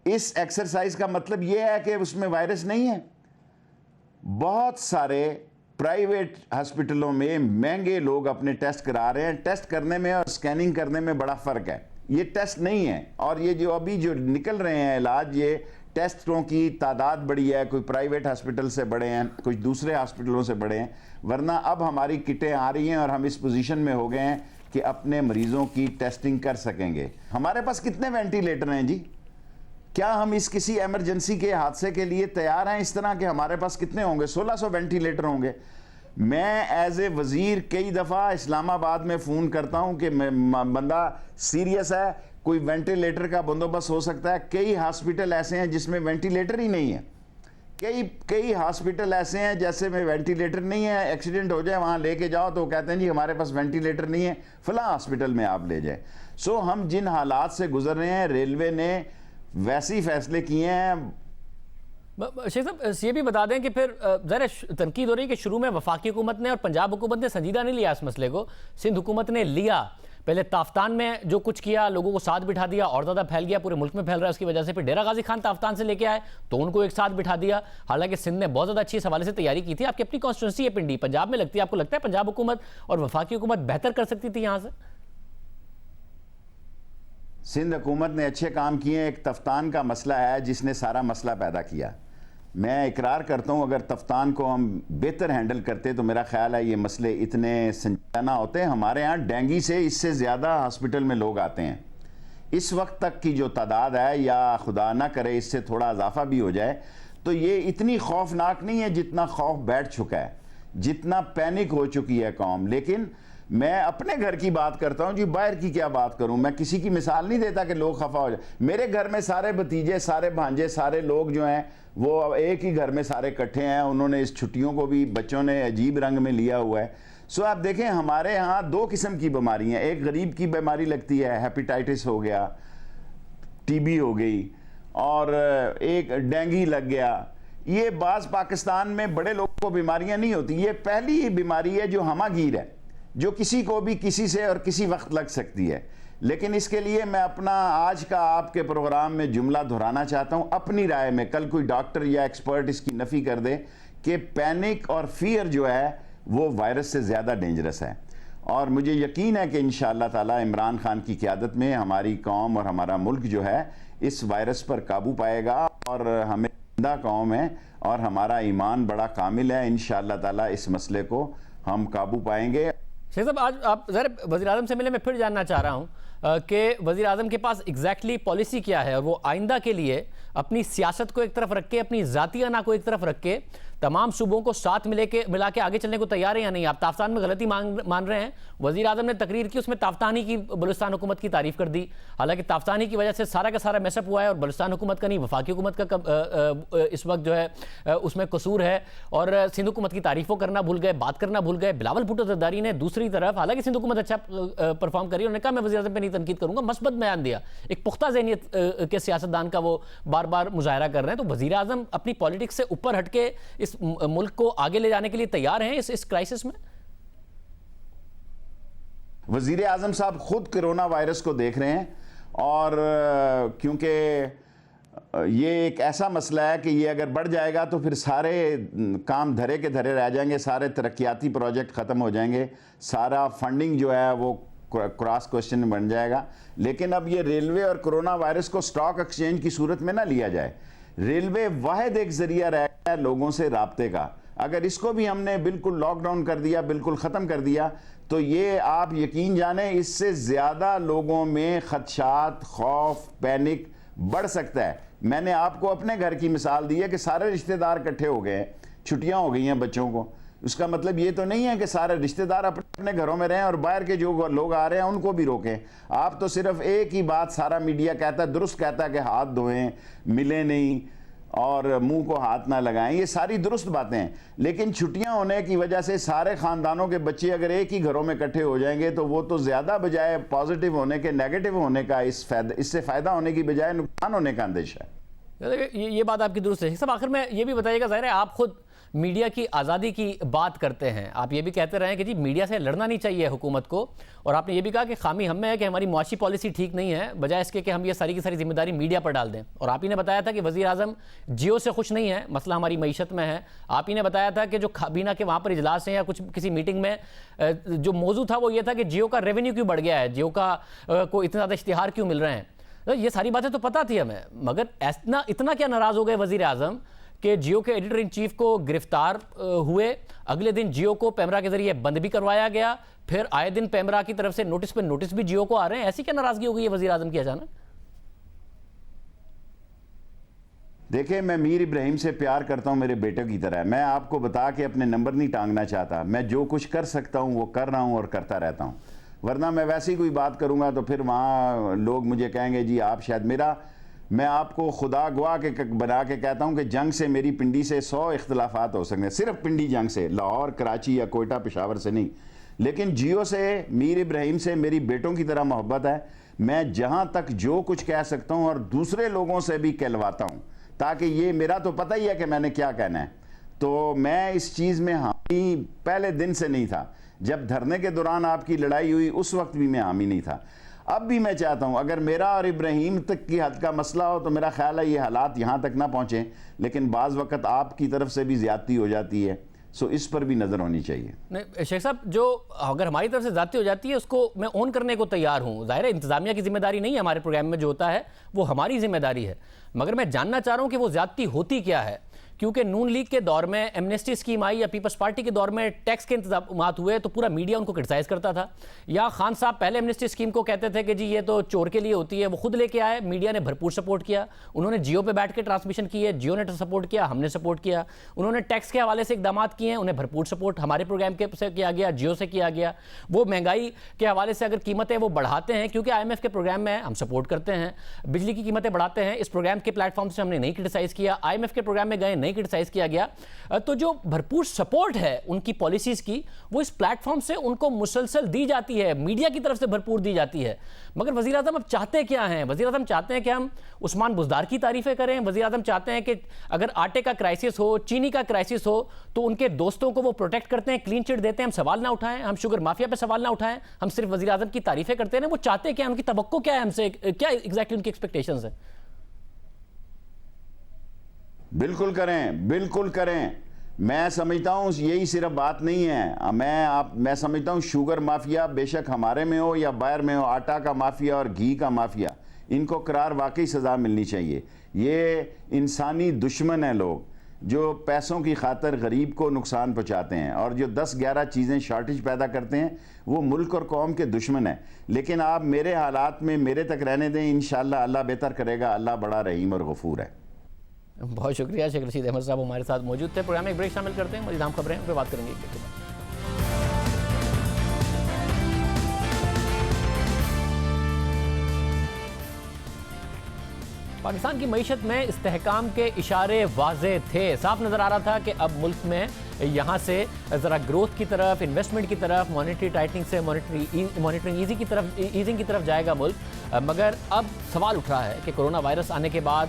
इस एक्सरसाइज का मतलब ये है कि उसमें वायरस नहीं है? बहुत सारे प्राइवेट हॉस्पिटलों में महंगे लोग अपने टेस्ट करा रहे हैं। टेस्ट करने में और स्कैनिंग करने में बड़ा फ़र्क है। ये टेस्ट नहीं है, और ये जो अभी जो निकल रहे हैं इलाज, ये टेस्टों की तादाद बड़ी है, कोई प्राइवेट हॉस्पिटल से बड़े हैं, कुछ दूसरे हॉस्पिटलों से बड़े हैं। वरना अब हमारी किटें आ रही हैं और हम इस पोजीशन में हो गए हैं कि अपने मरीज़ों की टेस्टिंग कर सकेंगे। हमारे पास कितने वेंटिलेटर हैं जी? क्या हम इस किसी एमरजेंसी के हादसे के लिए तैयार हैं? इस तरह के हमारे पास कितने होंगे? 1600 वेंटिलेटर होंगे। मैं एज ए वज़ीर कई दफ़ा इस्लामाबाद में फ़ोन करता हूं कि बंदा सीरियस है, कोई वेंटिलेटर का बंदोबस्त हो सकता है। कई हॉस्पिटल ऐसे हैं जिसमें वेंटिलेटर ही नहीं है। कई हॉस्पिटल ऐसे हैं जैसे में वेंटिलेटर नहीं है, एक्सीडेंट हो जाए वहाँ लेके जाओ तो कहते हैं जी हमारे पास वेंटिलेटर नहीं है, फलां हॉस्पिटल में आप ले जाए। सो हम जिन हालात से गुजर रहे हैं, रेलवे ने वैसे ही फैसले किए हैं। शेख साहब ये भी बता दें कि फिर ज़रा तनकीद हो रही है कि शुरू में वफाकी हुकूमत ने और पंजाब हुकूमत ने संजीदा नहीं लिया इस मसले को, सिंध हुकूमत ने लिया। पहले ताफ्तान में जो कुछ किया, लोगों को साथ बिठा दिया, और ज़्यादा फैल गया, पूरे मुल्क में फैल रहा है उसकी वजह से। फिर डेरा गाजी खान ताफ्तान से लेके आए तो उनको एक साथ बिठा दिया। हालांकि सिंध ने बहुत ज़्यादा अच्छी इस हवाले से तैयारी की थी। आपकी अपनी कॉन्स्टिट्यूंसी है पिंडी, पंजाब में लगती है, आपको लगता है पंजाब हुकूमत और वफाकी हुकूमत बेहतर कर सकती थी यहाँ से? सिंध हुकूमत ने अच्छे काम किए। एक तफ्तान का मसला है जिसने सारा मसला पैदा किया। मैं इकरार करता हूँ अगर तफ्तान को हम बेहतर हैंडल करते तो मेरा ख्याल है ये मसले इतने संजीदा ना होते। हमारे यहाँ डेंगू से इससे ज़्यादा हॉस्पिटल में लोग आते हैं। اس وقت تک کی جو تعداد ہے یا خدا نہ کرے اس سے تھوڑا اضافہ بھی ہو جائے تو یہ اتنی خوفناک نہیں ہے جتنا خوف بیٹھ چکا ہے, جتنا پینک ہو چکی ہے قوم. لیکن میں اپنے گھر کی بات کرتا ہوں جی, باہر کی کیا بات کروں, میں کسی کی مثال نہیں دیتا کہ لوگ خفا ہو جائیں. میرے گھر میں سارے بھتیجے, سارے بھانجے, سارے لوگ جو ہیں وہ ایک ہی گھر میں سارے اکٹھے ہیں. انہوں نے اس چھٹیوں کو بھی بچوں نے عجیب رنگ میں لیا ہوا ہے. سو آپ دیکھیں ہمارے ہاں دو قسم کی بیماری ہیں. ایک غریب کی بیماری لگتی ہے, ہیپیٹائٹس ہو گیا, ٹی بی ہو گئی, اور ایک ڈینگی لگ گیا. یہ بعض پاکستان میں بڑے لوگوں کو بیماریاں نہیں ہوتی. یہ پہلی بیماری ہے جو ہمہ گیر ہے, جو کسی کو بھی کسی سے اور کسی وقت لگ سکتی ہے. لیکن اس کے لیے میں اپنا آج کا آپ کے پروگرام میں جملہ دہرانا چاہتا ہوں اپنی رائے میں. کل کوئی ڈاکٹر یا ایکسپرٹ اس کی نفی کر دے کہ پینک اور فیئر جو ہے وہ وائرس سے زیادہ ڈینجرس ہے. اور مجھے یقین ہے کہ انشاءاللہ تعالی عمران خان کی قیادت میں ہماری قوم اور ہمارا ملک جو ہے اس وائرس پر قابو پائے گا. اور ہمیں زندہ قوم ہے اور ہمارا ایمان بڑا کامل ہے. انشاءاللہ تعالی اس مسئلے کو ہم قابو پائیں گے. شیخ صاحب, آج آپ ذرا وزیر اعظم سے ملے, میں پھر جاننا چاہ رہا ہوں کہ وزیر اعظم کے پاس ایگزیکٹلی پالیسی کیا ہے, اور وہ آئندہ کے لیے اپنی سیاست کو ایک طرف رکھ کے, اپنی ذاتی انا کو ایک طرف رکھ کے تمام صوبوں کو ساتھ ملا کے آگے چلنے کو تیار ہیں یا نہیں؟ آپ تافتان میں غلطی مان رہے ہیں. وزیر اعظم نے تقریر کی, اس میں تافتانی کی بلوچستان حکومت کی تعریف کر دی, حالانکہ تافتانی کی وجہ سے سارا کا سارا میس اپ ہوا ہے اور بلوچستان حکومت کا نہیں, وفاقی حکومت کا اس وقت جو ہے اس میں قصور ہے. اور سندھ حکومت کی تعریفوں کرنا بھول گئے, بات کرنا بھول گئے. بلاول بھٹو زرداری نے دوسری طرف, حالانکہ سندھ حکومت اچھا پرفارم کری, انہوں نے کہا میں وزیر اعظم پہ نہیں تنقید کروں گا, مثبت بیان دیا. ایک پختہ ذہنیت کے سیاستدان کا وہ بار بار مظاہرہ کر رہے ہیں. تو وزیر اعظم اپنی پالیٹکس سے اوپر ہٹ کے اس ملک کو آگے لے جانے کے لیے تیار ہیں اس کرائسس میں؟ وزیر اعظم صاحب خود کرونا وائرس کو دیکھ رہے ہیں, اور کیونکہ یہ ایک ایسا مسئلہ ہے کہ یہ اگر بڑھ جائے گا تو پھر سارے کام دھرے کے دھرے رہ جائیں گے, سارے ترقیاتی پروجیکٹ ختم ہو جائیں گے, سارا فنڈنگ جو ہے وہ کراس کوشچن بن جائے گا. لیکن اب یہ ریلوے اور کرونا وائرس کو سٹاک ایکسچینج کی صورت میں نہ لیا جائے. ریلوے واحد ایک ذریعہ رہ گیا لوگوں سے رابطے کا. اگر اس کو بھی ہم نے بالکل لاک ڈاؤن کر دیا, بالکل ختم کر دیا, تو یہ آپ یقین جانیں اس سے زیادہ لوگوں میں خدشات, خوف, پینک بڑھ سکتا ہے. میں نے آپ کو اپنے گھر کی مثال دی ہے کہ سارے رشتہ دار اکٹھے ہو گئے ہیں, چھٹیاں ہو گئی ہیں بچوں کو. اس کا مطلب یہ تو نہیں ہے کہ سارے رشتہ دار اپنے گھروں میں رہیں اور باہر کے جو لوگ آ رہے ہیں ان کو بھی روکیں. آپ تو صرف ایک ہی بات سارا میڈیا کہتا ہے, درست کہتا ہے کہ ہاتھ دھوئیں, ملیں نہیں اور منہ کو ہاتھ نہ لگائیں. یہ ساری درست باتیں ہیں, لیکن چھٹیاں ہونے کی وجہ سے سارے خاندانوں کے بچے اگر ایک ہی گھروں میں اکٹھے ہو جائیں گے تو وہ تو زیادہ بجائے پازیٹیو ہونے کے نیگیٹو ہونے کا, اس سے فائدہ ہونے کی بجائے نقصان ہونے کا اندیشہ ہے. یہ بات آپ کی درست ہے. سب آخر میں یہ بھی بتائیے گا, ظاہر ہے آپ خود میڈیا کی آزادی کی بات کرتے ہیں, آپ یہ بھی کہتے رہے ہیں کہ جی میڈیا سے لڑنا نہیں چاہیے حکومت کو, اور آپ نے یہ بھی کہا کہ خامی ہم میں ہے کہ ہماری معاشی پالیسی ٹھیک نہیں ہے, بجائے اس کے کہ ہم یہ ساری کی ساری ذمہ داری میڈیا پر ڈال دیں. اور آپ ہی نے بتایا تھا کہ وزیر اعظم جیو سے خوش نہیں ہے, مسئلہ ہماری معیشت میں ہے. آپ ہی نے بتایا تھا کہ جو کابینہ کے وہاں پر اجلاس ہیں یا کسی میٹنگ میں جو موضوع تھا وہ یہ تھا کہ جیو کا ریونیو کیوں بڑھ گیا ہے, جیو کا کو اتنے زیادہ اشتہار کیوں مل رہے ہیں. یہ ساری باتیں تو پتہ تھی ہمیں, مگر اتنا کیا ناراض ہو گئے وزیر اعظم کہ جیو کے ایڈیٹر ان چیف کو گرفتار ہوئے, اگلے دن جیو کو پیمرا کے ذریعے بند بھی کروایا گیا, پھر آئے دن پیمرا کی طرف سے نوٹس پہ نوٹس بھی جیو کو آ رہے ہیں. ایسی کیا ناراضگی ہو گئی ہے وزیر اعظم کی اچانک؟ دیکھیں, میں میر ابراہیم سے پیار کرتا ہوں میرے بیٹے کی طرح. میں آپ کو بتا کے اپنے نمبر نہیں ٹانگنا چاہتا. میں جو کچھ کر سکتا ہوں وہ کر رہا ہوں اور کرتا رہتا ہوں, ورنہ میں ویسی کوئی بات کروں گا تو پھر وہاں لوگ مجھے کہیں گے جی آپ شاید میں آپ کو خدا گواہ کے بنا کے کہتا ہوں کہ جنگ سے میری پنڈی سے 100 اختلافات ہو سکتے ہیں, صرف پنڈی جنگ سے, لاہور, کراچی یا کوئٹہ, پشاور سے نہیں. لیکن جیو سے, میر ابراہیم سے میری بیٹوں کی طرح محبت ہے. میں جہاں تک جو کچھ کہہ سکتا ہوں اور دوسرے لوگوں سے بھی کہلواتا ہوں, تاکہ یہ میرا تو پتہ ہی ہے کہ میں نے کیا کہنا ہے. تو میں اس چیز میں حامی پہلے دن سے نہیں تھا. جب دھرنے کے دوران آپ کی لڑائی ہوئی اس وقت بھی میں حامی نہیں تھا. اب بھی میں چاہتا ہوں اگر میرا اور ابراہیم تک کی حد کا مسئلہ ہو تو میرا خیال ہے یہ حالات یہاں تک نہ پہنچیں, لیکن بعض وقت آپ کی طرف سے بھی زیادتی ہو جاتی ہے, سو اس پر بھی نظر ہونی چاہیے. نہیں شیخ صاحب, جو اگر ہماری طرف سے زیادتی ہو جاتی ہے اس کو میں اون کرنے کو تیار ہوں. ظاہر ہے انتظامیہ کی ذمہ داری نہیں ہے, ہمارے پروگرام میں جو ہوتا ہے وہ ہماری ذمہ داری ہے, مگر میں جاننا چاہ رہا ہوں کہ وہ زیادتی ہوتی کیا ہے. کیونکہ نون لیگ کے دور میں ایمنسٹی اسکیم آئی یا پیپلز پارٹی کے دور میں ٹیکس کے انتظامات ہوئے تو پورا میڈیا ان کو کرٹیسائز کرتا تھا. یا خان صاحب پہلے ایمنسٹی اسکیم کو کہتے تھے کہ جی یہ تو چور کے لیے ہوتی ہے, وہ خود لے کے آئے, میڈیا نے بھرپور سپورٹ کیا, انہوں نے جیو پہ بیٹھ کے ٹرانسمیشن کی ہے, جیو نے سپورٹ کیا, ہم نے سپورٹ کیا, انہوں نے ٹیکس کے حوالے سے اقدامات کیے ہیں, انہیں بھرپور سپورٹ ہمارے پروگرام سے کیا گیا, جیو سے کیا گیا. وہ مہنگائی کے حوالے سے اگر قیمتیں وہ بڑھاتے ہیں کیونکہ آئی ایم ایف کے پروگرام میں ہم سپورٹ کرتے ہیں, بجلی کی قیمتیں بڑھاتے ہیں, اس پروگرام کے پلیٹ فارم سے ہم نے نہیں کرٹیسائز کیا, آئی ایم ایف کے پروگرام میں گئے نہیں کرٹیسائز کیا گیا. تو جو بھرپور سپورٹ ہے ان کی پالیسیز کی وہ اس پلیٹ فارم سے ان کو مسلسل دی جاتی ہے, میڈیا کی طرف سے بھرپور دی جاتی ہے. مگر وزیر اعظم اب چاہتے کیا ہیں؟ وزیر اعظم چاہتے ہیں کہ ہم عثمان بزدار کی تعریفیں کریں. وزیر اعظم چاہتے ہیں کہ اگر آٹے کا کرائسس ہو, چینی کا کرائسس ہو تو ان کے دوستوں کو وہ پروٹیکٹ کرتے ہیں, کلین چٹ دیتے ہیں, ہم سوال نہ اٹھائیں, ہم شوگر مافیا پہ سوال نہ اٹھائیں, ہم صرف وزیر اعظم کی تعریفیں کرتے ہیں. وہ چاہتے کیا ہیں, ان کی توقع کیا ہے ہم سے, کیا ایگزیکٹلی ان کی ایکسپیکٹیشنز ہیں؟ بالکل کریں, بالکل کریں. میں سمجھتا ہوں یہی صرف بات نہیں ہے. میں سمجھتا ہوں شوگر مافیا بے شک ہمارے میں ہو یا باہر میں ہو, آٹا کا مافیا اور گھی کا مافیا, ان کو قرار واقعی سزا ملنی چاہیے. یہ انسانی دشمن ہیں لوگ جو پیسوں کی خاطر غریب کو نقصان پہنچاتے ہیں, اور جو 10-11 چیزیں شارٹیج پیدا کرتے ہیں وہ ملک اور قوم کے دشمن ہیں. لیکن آپ میرے حالات میں میرے تک رہنے دیں, انشاءاللہ اللہ بہتر کرے گا. اللہ بڑا رحیم اور غفور ہے. بہت شکریہ. شیخ رشید احمد صاحب ہمارے ساتھ موجود تھے. پروگرام میں ایک بریک شامل کرتے ہیں, مزید اہم خبریں ان پہ بات کریں گے. پاکستان کی معیشت میں استحکام کے اشارے واضح تھے. صاف نظر آ رہا تھا کہ اب ملک میں یہاں سے ذرا گروتھ کی طرف, انویسٹمنٹ کی طرف, مانیٹری ٹائٹنگ سے مانیٹرنگ ایزنگ کی طرف جائے گا ملک. مگر اب سوال اٹھ رہا ہے کہ کرونا وائرس آنے کے بعد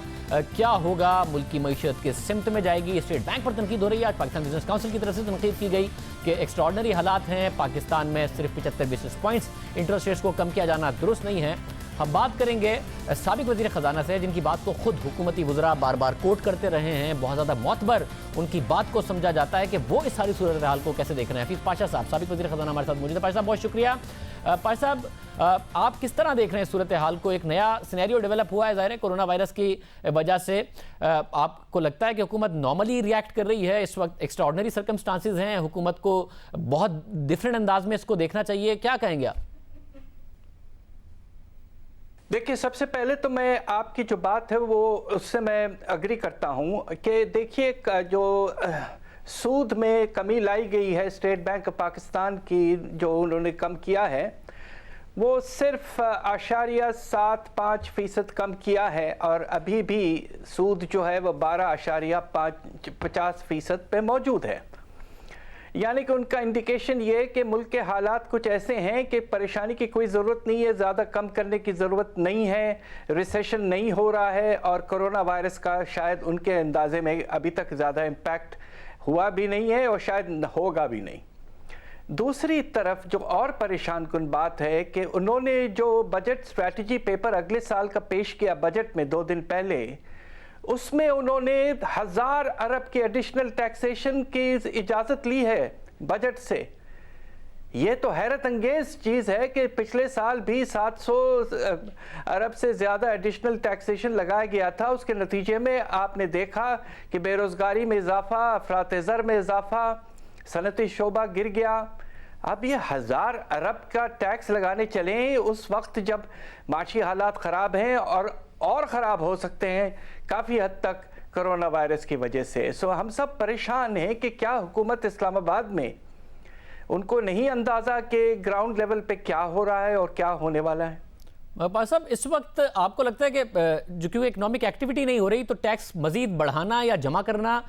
کیا ہوگا, ملک کی معیشت کس سمت میں جائے گی. اسٹیٹ بینک پر تنقید ہو رہی ہے. آج پاکستان بزنس کونسل کی طرف سے تنقید کی گئی کہ ایکسٹراڈنری حالات ہیں, پاکستان میں صرف 75 بیسس پوائنٹس انٹرسٹ ریٹس کو کم کیا جانا درست نہیں ہے. ہم بات کریں گے سابق وزیر خزانہ سے جن کی بات کو خود حکومتی وزراء بار بار کوٹ کرتے رہے ہیں, بہت زیادہ معتبر ان کی بات کو سمجھا جاتا ہے کہ وہ اس ساری صورتحال کو کیسے دیکھ رہے ہیں. حفیظ پاشا صاحب سابق وزیر خزانہ ہمارے ساتھ موجود ہے. پاشا صاحب بہت شکریہ. پاشا صاحب آپ کس طرح دیکھ رہے ہیں صورتحال کو؟ ایک نیا سینیریو ڈیولپ ہوا ہے ظاہر ہے کرونا وائرس کی وجہ سے. آپ کو لگتا ہے کہ حکومت نارملی ریئیکٹ کر رہی ہے, اس وقت ایکسٹراڈنری سرکمسٹانسز ہیں, حکومت کو بہت ڈفرینٹ انداز میں اس کو دیکھنا چاہیے, کیا کہیں گے آپ؟ دیکھیے, سب سے پہلے تو میں آپ کی جو بات ہے وہ اس سے میں اگری کرتا ہوں کہ دیکھیے جو سود میں کمی لائی گئی ہے اسٹیٹ بینک آف پاکستان کی, جو انہوں نے کم کیا ہے وہ صرف 0.75% کم کیا ہے, اور ابھی بھی سود جو ہے وہ 12.50% پہ موجود ہے. یعنی کہ ان کا انڈیکیشن یہ کہ ملک کے حالات کچھ ایسے ہیں کہ پریشانی کی کوئی ضرورت نہیں ہے, زیادہ کم کرنے کی ضرورت نہیں ہے, ریسیشن نہیں ہو رہا ہے, اور کرونا وائرس کا شاید ان کے اندازے میں ابھی تک زیادہ امپیکٹ ہوا بھی نہیں ہے اور شاید ہوگا بھی نہیں. دوسری طرف جو اور پریشان کن بات ہے کہ انہوں نے جو بجٹ اسٹریٹجی پیپر اگلے سال کا پیش کیا بجٹ میں 2 دن پہلے, اس میں انہوں نے 1000 ارب کے ایڈیشنل ٹیکسیشن کی اجازت لی ہے بجٹ سے. یہ تو حیرت انگیز چیز ہے کہ پچھلے سال بھی 700 ارب سے زیادہ ایڈیشنل ٹیکسیشن لگایا گیا تھا. اس کے نتیجے میں آپ نے دیکھا کہ بے روزگاری میں اضافہ, افراط زر میں اضافہ, صنعتی شعبہ گر گیا. اب یہ 1000 ارب کا ٹیکس لگانے چلیں اس وقت جب معاشی حالات خراب ہیں اور خراب ہو سکتے ہیں کافی حد تک کرونا وائرس کی وجہ سے. ہم سب پریشان ہیں کہ کیا حکومت اسلام آباد میں ان کو نہیں اندازہ کہ گراؤنڈ لیول پہ کیا ہو رہا ہے اور کیا ہونے والا ہے. پاشا صاحب اس وقت آپ کو لگتا ہے کہ جو کیونکہ اکنامک ایکٹیویٹی نہیں ہو رہی تو ٹیکس مزید بڑھانا یا جمع کرنا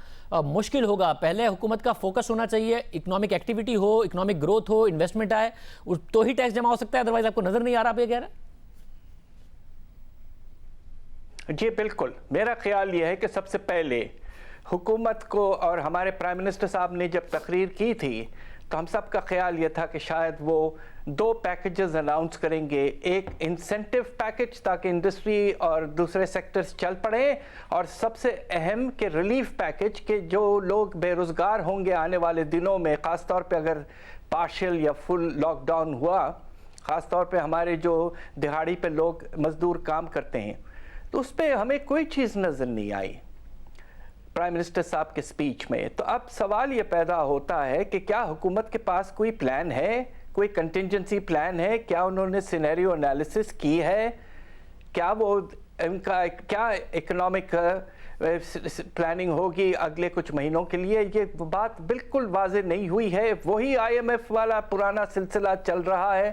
مشکل ہوگا؟ پہلے حکومت کا فوکس ہونا چاہیے, اکنامک ایکٹیویٹی ہو, اکنامک گروتھ ہو, انویسٹمنٹ آئے تو ہی ٹیکس جمع ہو سکتا ہے, ادروائز آپ کو نظر نہیں آ رہا آپ یہ کہہ رہے ہیں؟ جی بالکل, میرا خیال یہ ہے کہ سب سے پہلے حکومت کو, اور ہمارے پرائم منسٹر صاحب نے جب تقریر کی تھی تو ہم سب کا خیال یہ تھا کہ شاید وہ 2 پیکیجز اناؤنس کریں گے. ایک انسینٹیو پیکیج تاکہ انڈسٹری اور دوسرے سیکٹرز چل پڑیں, اور سب سے اہم کہ ریلیف پیکیج کہ جو لوگ بے روزگار ہوں گے آنے والے دنوں میں, خاص طور پہ اگر پارشل یا فل لاک ڈاؤن ہوا, خاص طور پہ ہمارے جو دہاڑی پہ لوگ مزدور کام کرتے ہیں, تو اس پہ ہمیں کوئی چیز نظر نہیں آئی. پرائم منسٹر صاحب کے سپیچ میں. تو اب سوال یہ پیدا ہوتا ہے کہ کیا حکومت کے پاس کوئی پلان ہے, کوئی کنٹینجنسی پلان ہے, کیا انہوں نے سینیریو انالیسس کی ہے, کیا وہ ان کا کیا اکنامک پلاننگ ہوگی اگلے کچھ مہینوں کے لیے. یہ بات بالکل واضح نہیں ہوئی ہے. وہی آئی ایم ایف والا پرانا سلسلہ چل رہا ہے.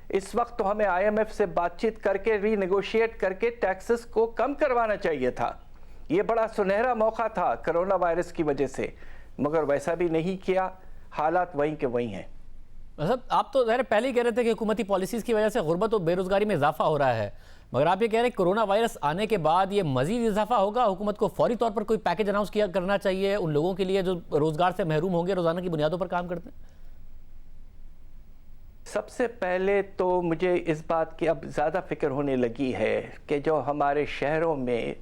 اس وقت تو ہمیں آئی ایم ایف سے بات چیت کر کے ری نیگوشیٹ کر کے ٹیکسز کو کم کروانا چاہیے تھا. یہ بڑا سنہرا موقع تھا کرونا وائرس کی وجہ سے, مگر ویسا بھی نہیں کیا. حالات وہیں کے وہیں ہیں. آپ تو ظاہر پہلے ہی کہہ رہے تھے کہ حکومتی پالیسیز کی وجہ سے غربت اور بے روزگاری میں اضافہ ہو رہا ہے, مگر آپ یہ کہہ رہے ہیں کرونا وائرس آنے کے بعد یہ مزید اضافہ ہوگا. حکومت کو فوری طور پر کوئی پیکج اناؤنس کرنا چاہیے ان لوگوں کے لیے جو روزگار سے محروم ہوں گے, روزانہ کی بنیادوں پر کام کرتے ہیں. سب سے پہلے تو مجھے اس بات کی اب زیادہ فکر ہونے لگی ہے کہ جو ہمارے شہروں میں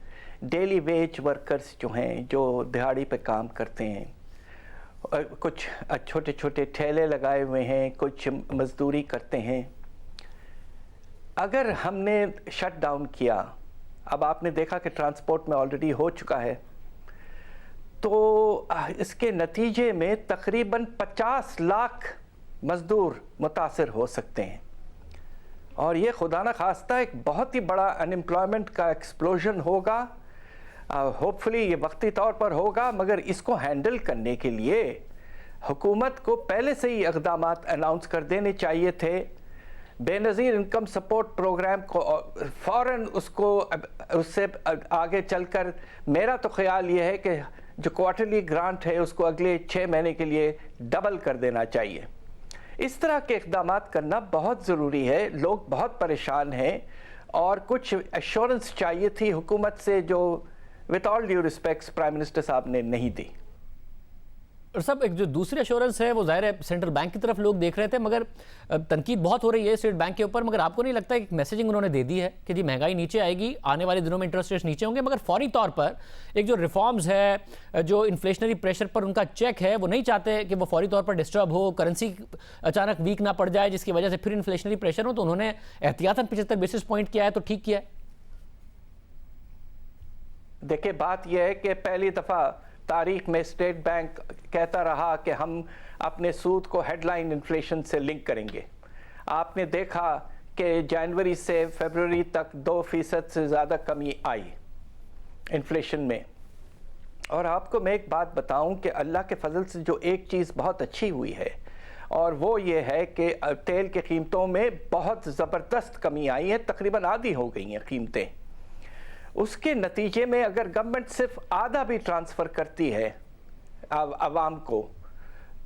ڈیلی ویج ورکرز جو ہیں, جو دہاڑی پہ کام کرتے ہیں, کچھ چھوٹے چھوٹے ٹھیلے لگائے ہوئے ہیں, کچھ مزدوری کرتے ہیں, اگر ہم نے شٹ ڈاؤن کیا, اب آپ نے دیکھا کہ ٹرانسپورٹ میں آلریڈی ہو چکا ہے, تو اس کے نتیجے میں تقریباً 50 لاکھ مزدور متاثر ہو سکتے ہیں. اور یہ خدا نہ خواستہ ایک بہت ہی بڑا انمپلائمنٹ کا ایکسپلوژن ہوگا. ہوپ فلی یہ وقتی طور پر ہوگا, مگر اس کو ہینڈل کرنے کے لیے حکومت کو پہلے سے ہی اقدامات اناؤنس کر دینے چاہیے تھے. بے نظیر انکم سپورٹ پروگرام کو فوراً اس سے آگے چل کر میرا تو خیال یہ ہے کہ جو کوارٹرلی گرانٹ ہے اس کو اگلے 6 مہینے کے لیے ڈبل کر دینا چاہیے. اس طرح کے اقدامات کرنا بہت ضروری ہے. لوگ بہت پریشان ہیں اور کچھ ایشورنس چاہیے تھی حکومت سے جو with all due respects prime minister صاحب نے نہیں دی. اور صاحب ایک جو دوسری ایشورنس ہے وہ ظاہر ہے سینٹرل بینک کی طرف لوگ دیکھ رہے تھے, مگر تنقید بہت ہو رہی ہے اسٹیٹ بینک کے اوپر, مگر آپ کو نہیں لگتا ایک میسیجنگ انہوں نے دے دی ہے کہ جی مہنگائی نیچے آئے گی, آنے والے دنوں میں انٹرسٹ ریٹس نیچے ہوں گے, مگر فوری طور پر ایک جو ریفارمز ہے, جو انفلیشنری پریشر پر ان کا چیک ہے, وہ نہیں چاہتے کہ وہ فوری طور پر ڈسٹرب ہو, کرنسی اچانک ویک نہ پڑ جائے جس کی وجہ سے پھر انفلیشنری پریشر ہو, تو انہوں نے احتیاطاً 75 بیسس پوائنٹ کیا ہے, تو ٹھیک کیا ہے. دیکھیں بات یہ ہے کہ پہلی دفعہ تاریخ میں اسٹیٹ بینک کہتا رہا کہ ہم اپنے سود کو ہیڈ لائن انفلیشن سے لنک کریں گے. آپ نے دیکھا کہ جنوری سے فیبروری تک 2% سے زیادہ کمی آئی انفلیشن میں. اور آپ کو میں ایک بات بتاؤں کہ اللہ کے فضل سے جو ایک چیز بہت اچھی ہوئی ہے, اور وہ یہ ہے کہ تیل کی قیمتوں میں بہت زبردست کمی آئی ہے, تقریباً آدھی ہو گئی ہیں قیمتیں. اس کے نتیجے میں اگر گورنمنٹ صرف آدھا بھی ٹرانسفر کرتی ہے عوام کو,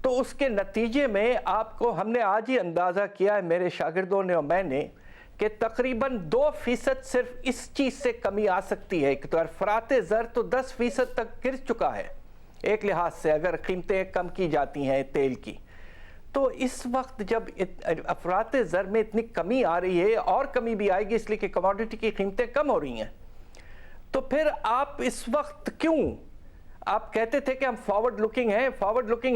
تو اس کے نتیجے میں آپ کو ہم نے آج ہی اندازہ کیا ہے میرے شاگردوں نے اور میں نے کہ تقریباً 2% صرف اس چیز سے کمی آ سکتی ہے. تو افراط زر تو 10% تک گر چکا ہے ایک لحاظ سے اگر قیمتیں کم کی جاتی ہیں تیل کی. تو اس وقت جب افراط زر میں اتنی کمی آ رہی ہے, اور کمی بھی آئے گی اس لیے کہ کموڈٹی کی قیمتیں کم ہو رہی ہیں, تو پھر آپ اس وقت کیوں آپ کہتے تھے کہ ہم فارورڈ لوکنگ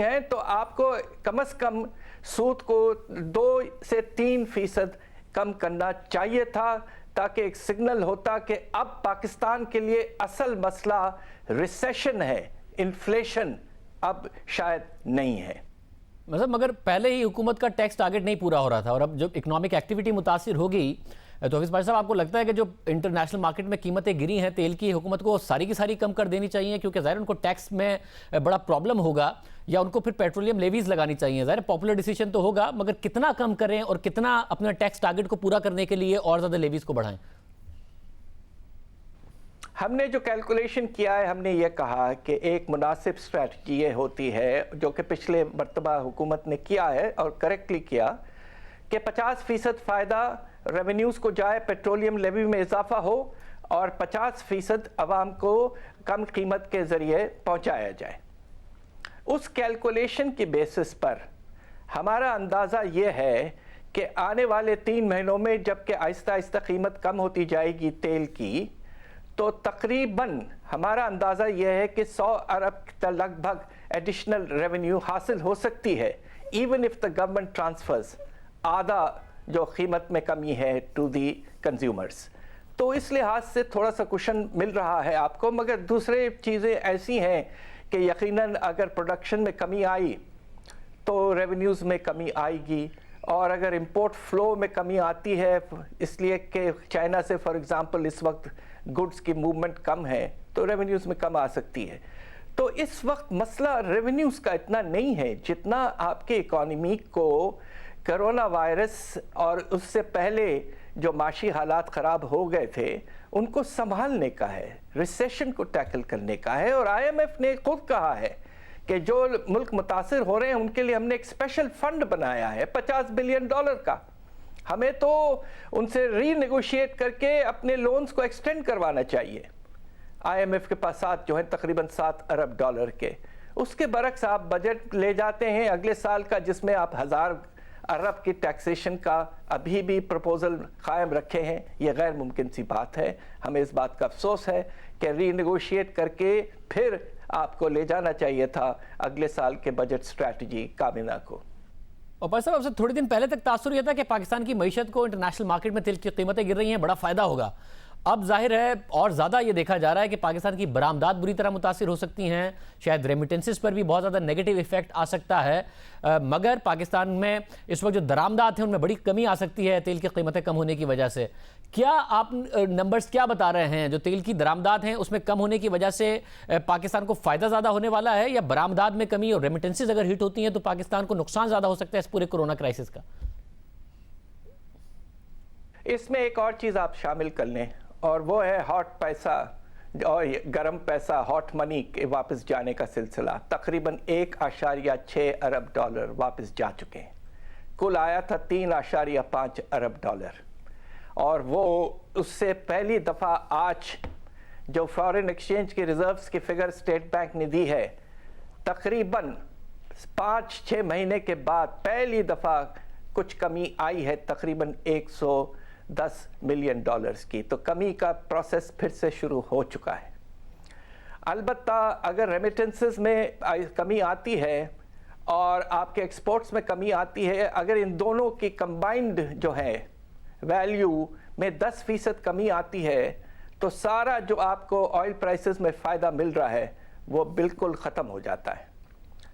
ہیں, تو آپ کو کم از کم سود کو 2 سے 3% کم کرنا چاہیے تھا, تاکہ ایک سگنل ہوتا کہ اب پاکستان کے لیے اصل مسئلہ ریسیشن ہے, انفلیشن اب شاید نہیں ہے. مطلب مگر پہلے ہی حکومت کا ٹیکس ٹارگٹ نہیں پورا ہو رہا تھا, اور اب جب اکنامک ایکٹیویٹی متاثر ہوگی تو حفیظ بھائی صاحب آپ کو لگتا ہے کہ جو انٹرنیشنل مارکیٹ میں قیمتیں گری ہیں تیل کی, حکومت کو ساری کی ساری کم کر دینی چاہیے, کیونکہ ظاہر ان کو ٹیکس میں بڑا پرابلم ہوگا, یا ان کو پھر پیٹرولیم لیویز لگانی چاہیے؟ ظاہر پاپولر ڈیسیشن تو ہوگا, مگر کتنا کم کریں اور کتنا اپنے ٹیکس ٹارگٹ کو پورا کرنے کے لیے اور زیادہ لیویز کو بڑھائیں؟ ہم نے جو کیلکولیشن کیا ہے, ہم نے یہ کہا کہ ایک مناسب اسٹریٹجی یہ ہوتی ہے جو کہ پچھلے مرتبہ حکومت نے کیا ہے اور کریکٹلی کیا, کہ 50% فائدہ ریونیوز کو جائے, پیٹرولیم لیوی میں اضافہ ہو, اور 50% عوام کو کم قیمت کے ذریعے پہنچایا جائے. اس کیلکولیشن کی بیسس پر ہمارا اندازہ یہ ہے کہ آنے والے 3 مہینوں میں جب کہ آہستہ آہستہ قیمت کم ہوتی جائے گی تیل کی, تو تقریباً ہمارا اندازہ یہ ہے کہ 100 ارب لگ بھگ ایڈیشنل ریونیو حاصل ہو سکتی ہے, even if the government transfers آدھا جو قیمت میں کمی ہے ٹو دی کنزیومرز. تو اس لحاظ سے تھوڑا سا کشن مل رہا ہے آپ کو، مگر دوسرے چیزیں ایسی ہیں کہ یقیناً اگر پروڈکشن میں کمی آئی تو ریونیوز میں کمی آئے گی، اور اگر امپورٹ فلو میں کمی آتی ہے اس لیے کہ چائنا سے فار ایگزامپل اس وقت گڈز کی موومنٹ کم ہے تو ریونیوز میں کم آ سکتی ہے۔ تو اس وقت مسئلہ ریونیوز کا اتنا نہیں ہے جتنا آپ کے اکانومی کو کرونا وائرس اور اس سے پہلے جو معاشی حالات خراب ہو گئے تھے ان کو سنبھالنے کا ہے، ریسیشن کو ٹیکل کرنے کا ہے۔ اور آئی ایم ایف نے خود کہا ہے کہ جو ملک متاثر ہو رہے ہیں ان کے لیے ہم نے ایک اسپیشل فنڈ بنایا ہے $50 بلین کا، ہمیں تو ان سے ری نیگوشیٹ کر کے اپنے لونز کو ایکسٹینڈ کروانا چاہیے۔ آئی ایم ایف کے پاس جو ہیں تقریباً $7 ارب کے، اس کے برعکس آپ بجٹ لے جاتے ہیں اگلے سال کا جس میں آپ 1000 ارب کی ٹیکسیشن کا ابھی بھی پروپوزل قائم رکھے ہیں، یہ غیر ممکن سی بات ہے۔ ہمیں اس بات کا افسوس ہے کہ ری نیگوشیٹ کر کے پھر آپ کو لے جانا چاہیے تھا اگلے سال کے بجٹ سٹریٹجی کابینہ کو۔ اور پر صاحب اب سے تھوڑے دن پہلے تک تاثر یہ تھا کہ پاکستان کی معیشت کو انٹرنیشنل مارکیٹ میں تیل کی قیمتیں گر رہی ہیں، بڑا فائدہ ہوگا۔ اب ظاہر ہے اور زیادہ یہ دیکھا جا رہا ہے کہ پاکستان کی برآمدات بری طرح متاثر ہو سکتی ہیں، شاید ریمیٹنسز پر بھی بہت زیادہ نیگیٹو ایفیکٹ آ سکتا ہے، مگر پاکستان میں اس وقت جو درآمدات ہیں ان میں بڑی کمی آ سکتی ہے تیل کی قیمتیں کم ہونے کی وجہ سے۔ کیا آپ نمبرز کیا بتا رہے ہیں جو تیل کی درآمدات ہیں اس میں کم ہونے کی وجہ سے پاکستان کو فائدہ زیادہ ہونے والا ہے، یا برآمدات میں کمی اور ریمیٹنسز اگر ہٹ ہوتی ہیں تو پاکستان کو نقصان زیادہ ہو سکتا ہے اس پورے کورونا کرائسس کا؟ اس میں ایک اور چیز آپ شامل کر لیں اور وہ ہے ہاٹ پیسہ اور گرم پیسہ، ہاٹ منی کے واپس جانے کا سلسلہ۔ تقریباً $1.6 ارب واپس جا چکے ہیں، کل آیا تھا $3.5 ارب، اور وہ اس سے پہلی دفعہ آج جو فارن ایکسچینج کی ریزروز کی فگر اسٹیٹ بینک نے دی ہے، تقریباً 5-6 مہینے کے بعد پہلی دفعہ کچھ کمی آئی ہے، تقریباً $110 ملین کی، تو کمی کا پروسیس پھر سے شروع ہو چکا ہے۔ البتہ اگر ریمیٹنسز میں کمی آتی ہے اور آپ کے ایکسپورٹس میں کمی آتی ہے، اگر ان دونوں کی کمبائنڈ جو ہے ویلیو میں 10% کمی آتی ہے تو سارا جو آپ کو آئل پرائسز میں فائدہ مل رہا ہے وہ بالکل ختم ہو جاتا ہے۔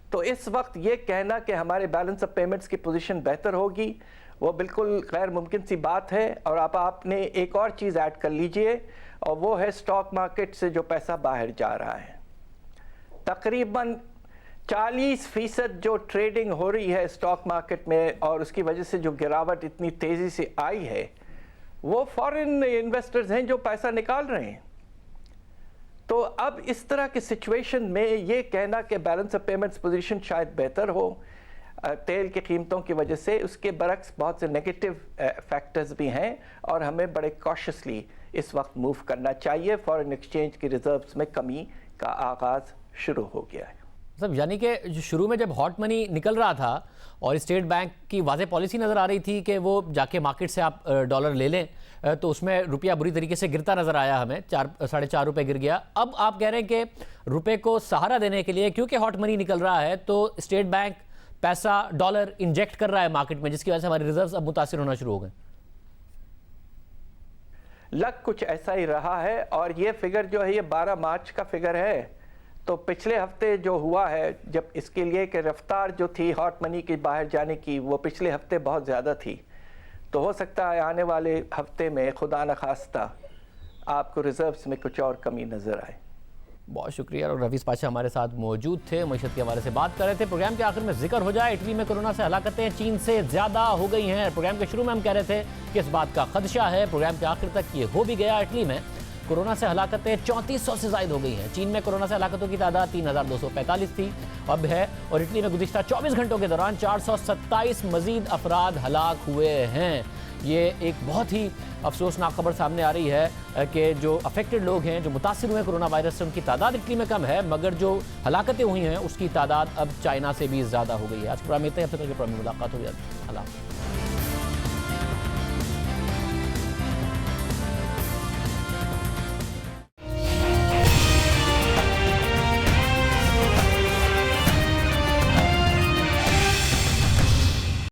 تو اس وقت یہ کہنا کہ ہمارے بیلنس آف پیمنٹس کی پوزیشن بہتر ہوگی وہ بالکل غیر ممکن سی بات ہے۔ اور آپ نے ایک اور چیز ایڈ کر لیجئے اور وہ ہے سٹاک مارکیٹ سے جو پیسہ باہر جا رہا ہے۔ تقریباً 40% جو ٹریڈنگ ہو رہی ہے سٹاک مارکیٹ میں اور اس کی وجہ سے جو گراوٹ اتنی تیزی سے آئی ہے وہ فارن انویسٹرز ہیں جو پیسہ نکال رہے ہیں۔ تو اب اس طرح کی سچویشن میں یہ کہنا کہ بیلنس آف پیمنٹس پوزیشن شاید بہتر ہو تیل کی قیمتوں کی وجہ سے، اس کے برعکس بہت سے نیگیٹو فیکٹرز بھی ہیں اور ہمیں بڑے کاشسلی اس وقت موو کرنا چاہیے۔ فارن ایکسچینج کی ریزروز میں کمی کا آغاز شروع ہو گیا ہے۔ یعنی کہ شروع میں جب ہاٹ منی نکل رہا تھا اور اسٹیٹ بینک کی واضح پالیسی نظر آ رہی تھی کہ وہ جا کے مارکیٹ سے آپ ڈالر لے لیں، تو اس میں روپیہ بری طریقے سے گرتا نظر آیا، ہمیں 4.5 روپے گر گیا۔ اب آپ کہہ رہے ہیں کہ روپے کو سہارا دینے کے لیے کیونکہ ہاٹ منی نکل رہا ہے تو اسٹیٹ بینک پیسہ ڈالر انجیکٹ کر رہا ہے مارکیٹ میں، جس کی وجہ سے ہمارے ریزروز اب متاثر ہونا شروع ہو گئے۔ لگ کچھ ایسا ہی رہا ہے، اور یہ فگر جو ہے یہ 12 مارچ کا فگر ہے، تو پچھلے ہفتے جو ہوا ہے جب اس کے لیے کہ رفتار جو تھی ہاٹ منی کی باہر جانے کی وہ پچھلے ہفتے بہت زیادہ تھی، تو ہو سکتا ہے آنے والے ہفتے میں خدا نخواستہ آپ کو ریزروز میں کچھ اور کمی نظر آئے۔ بہت شکریہ۔ اور رویز پاشا ہمارے ساتھ موجود تھے، معیشت کے حوالے سے بات کر رہے تھے۔ پروگرام کے آخر میں ذکر ہو جائے، اٹلی میں کورونا سے ہلاکتیں چین سے زیادہ ہو گئی ہیں۔ پروگرام کے شروع میں ہم کہہ رہے تھے کہ اس بات کا خدشہ ہے، پروگرام کے آخر تک یہ ہو بھی گیا۔ اٹلی میں کورونا سے ہلاکتیں 3400 سے زائد ہو گئی ہیں۔ چین میں کورونا سے ہلاکتوں کی تعداد 3245 تھی اب ہے، اور اٹلی میں گزشتہ 24 گھنٹوں کے دوران 427 مزید افراد ہلاک ہوئے ہیں۔ یہ ایک بہت ہی افسوسناک خبر سامنے آ رہی ہے کہ جو افیکٹڈ لوگ ہیں، جو متاثر ہوئے کورونا وائرس سے، ان کی تعداد اٹلی میں کم ہے، مگر جو ہلاکتیں ہوئی ہیں اس کی تعداد اب چائنا سے بھی زیادہ ہو گئی ہے۔ آج پروگرام میں اتنا ہی، اب تک کے پروگرام میں ملاقات ہوگی۔ اللہ حافظ۔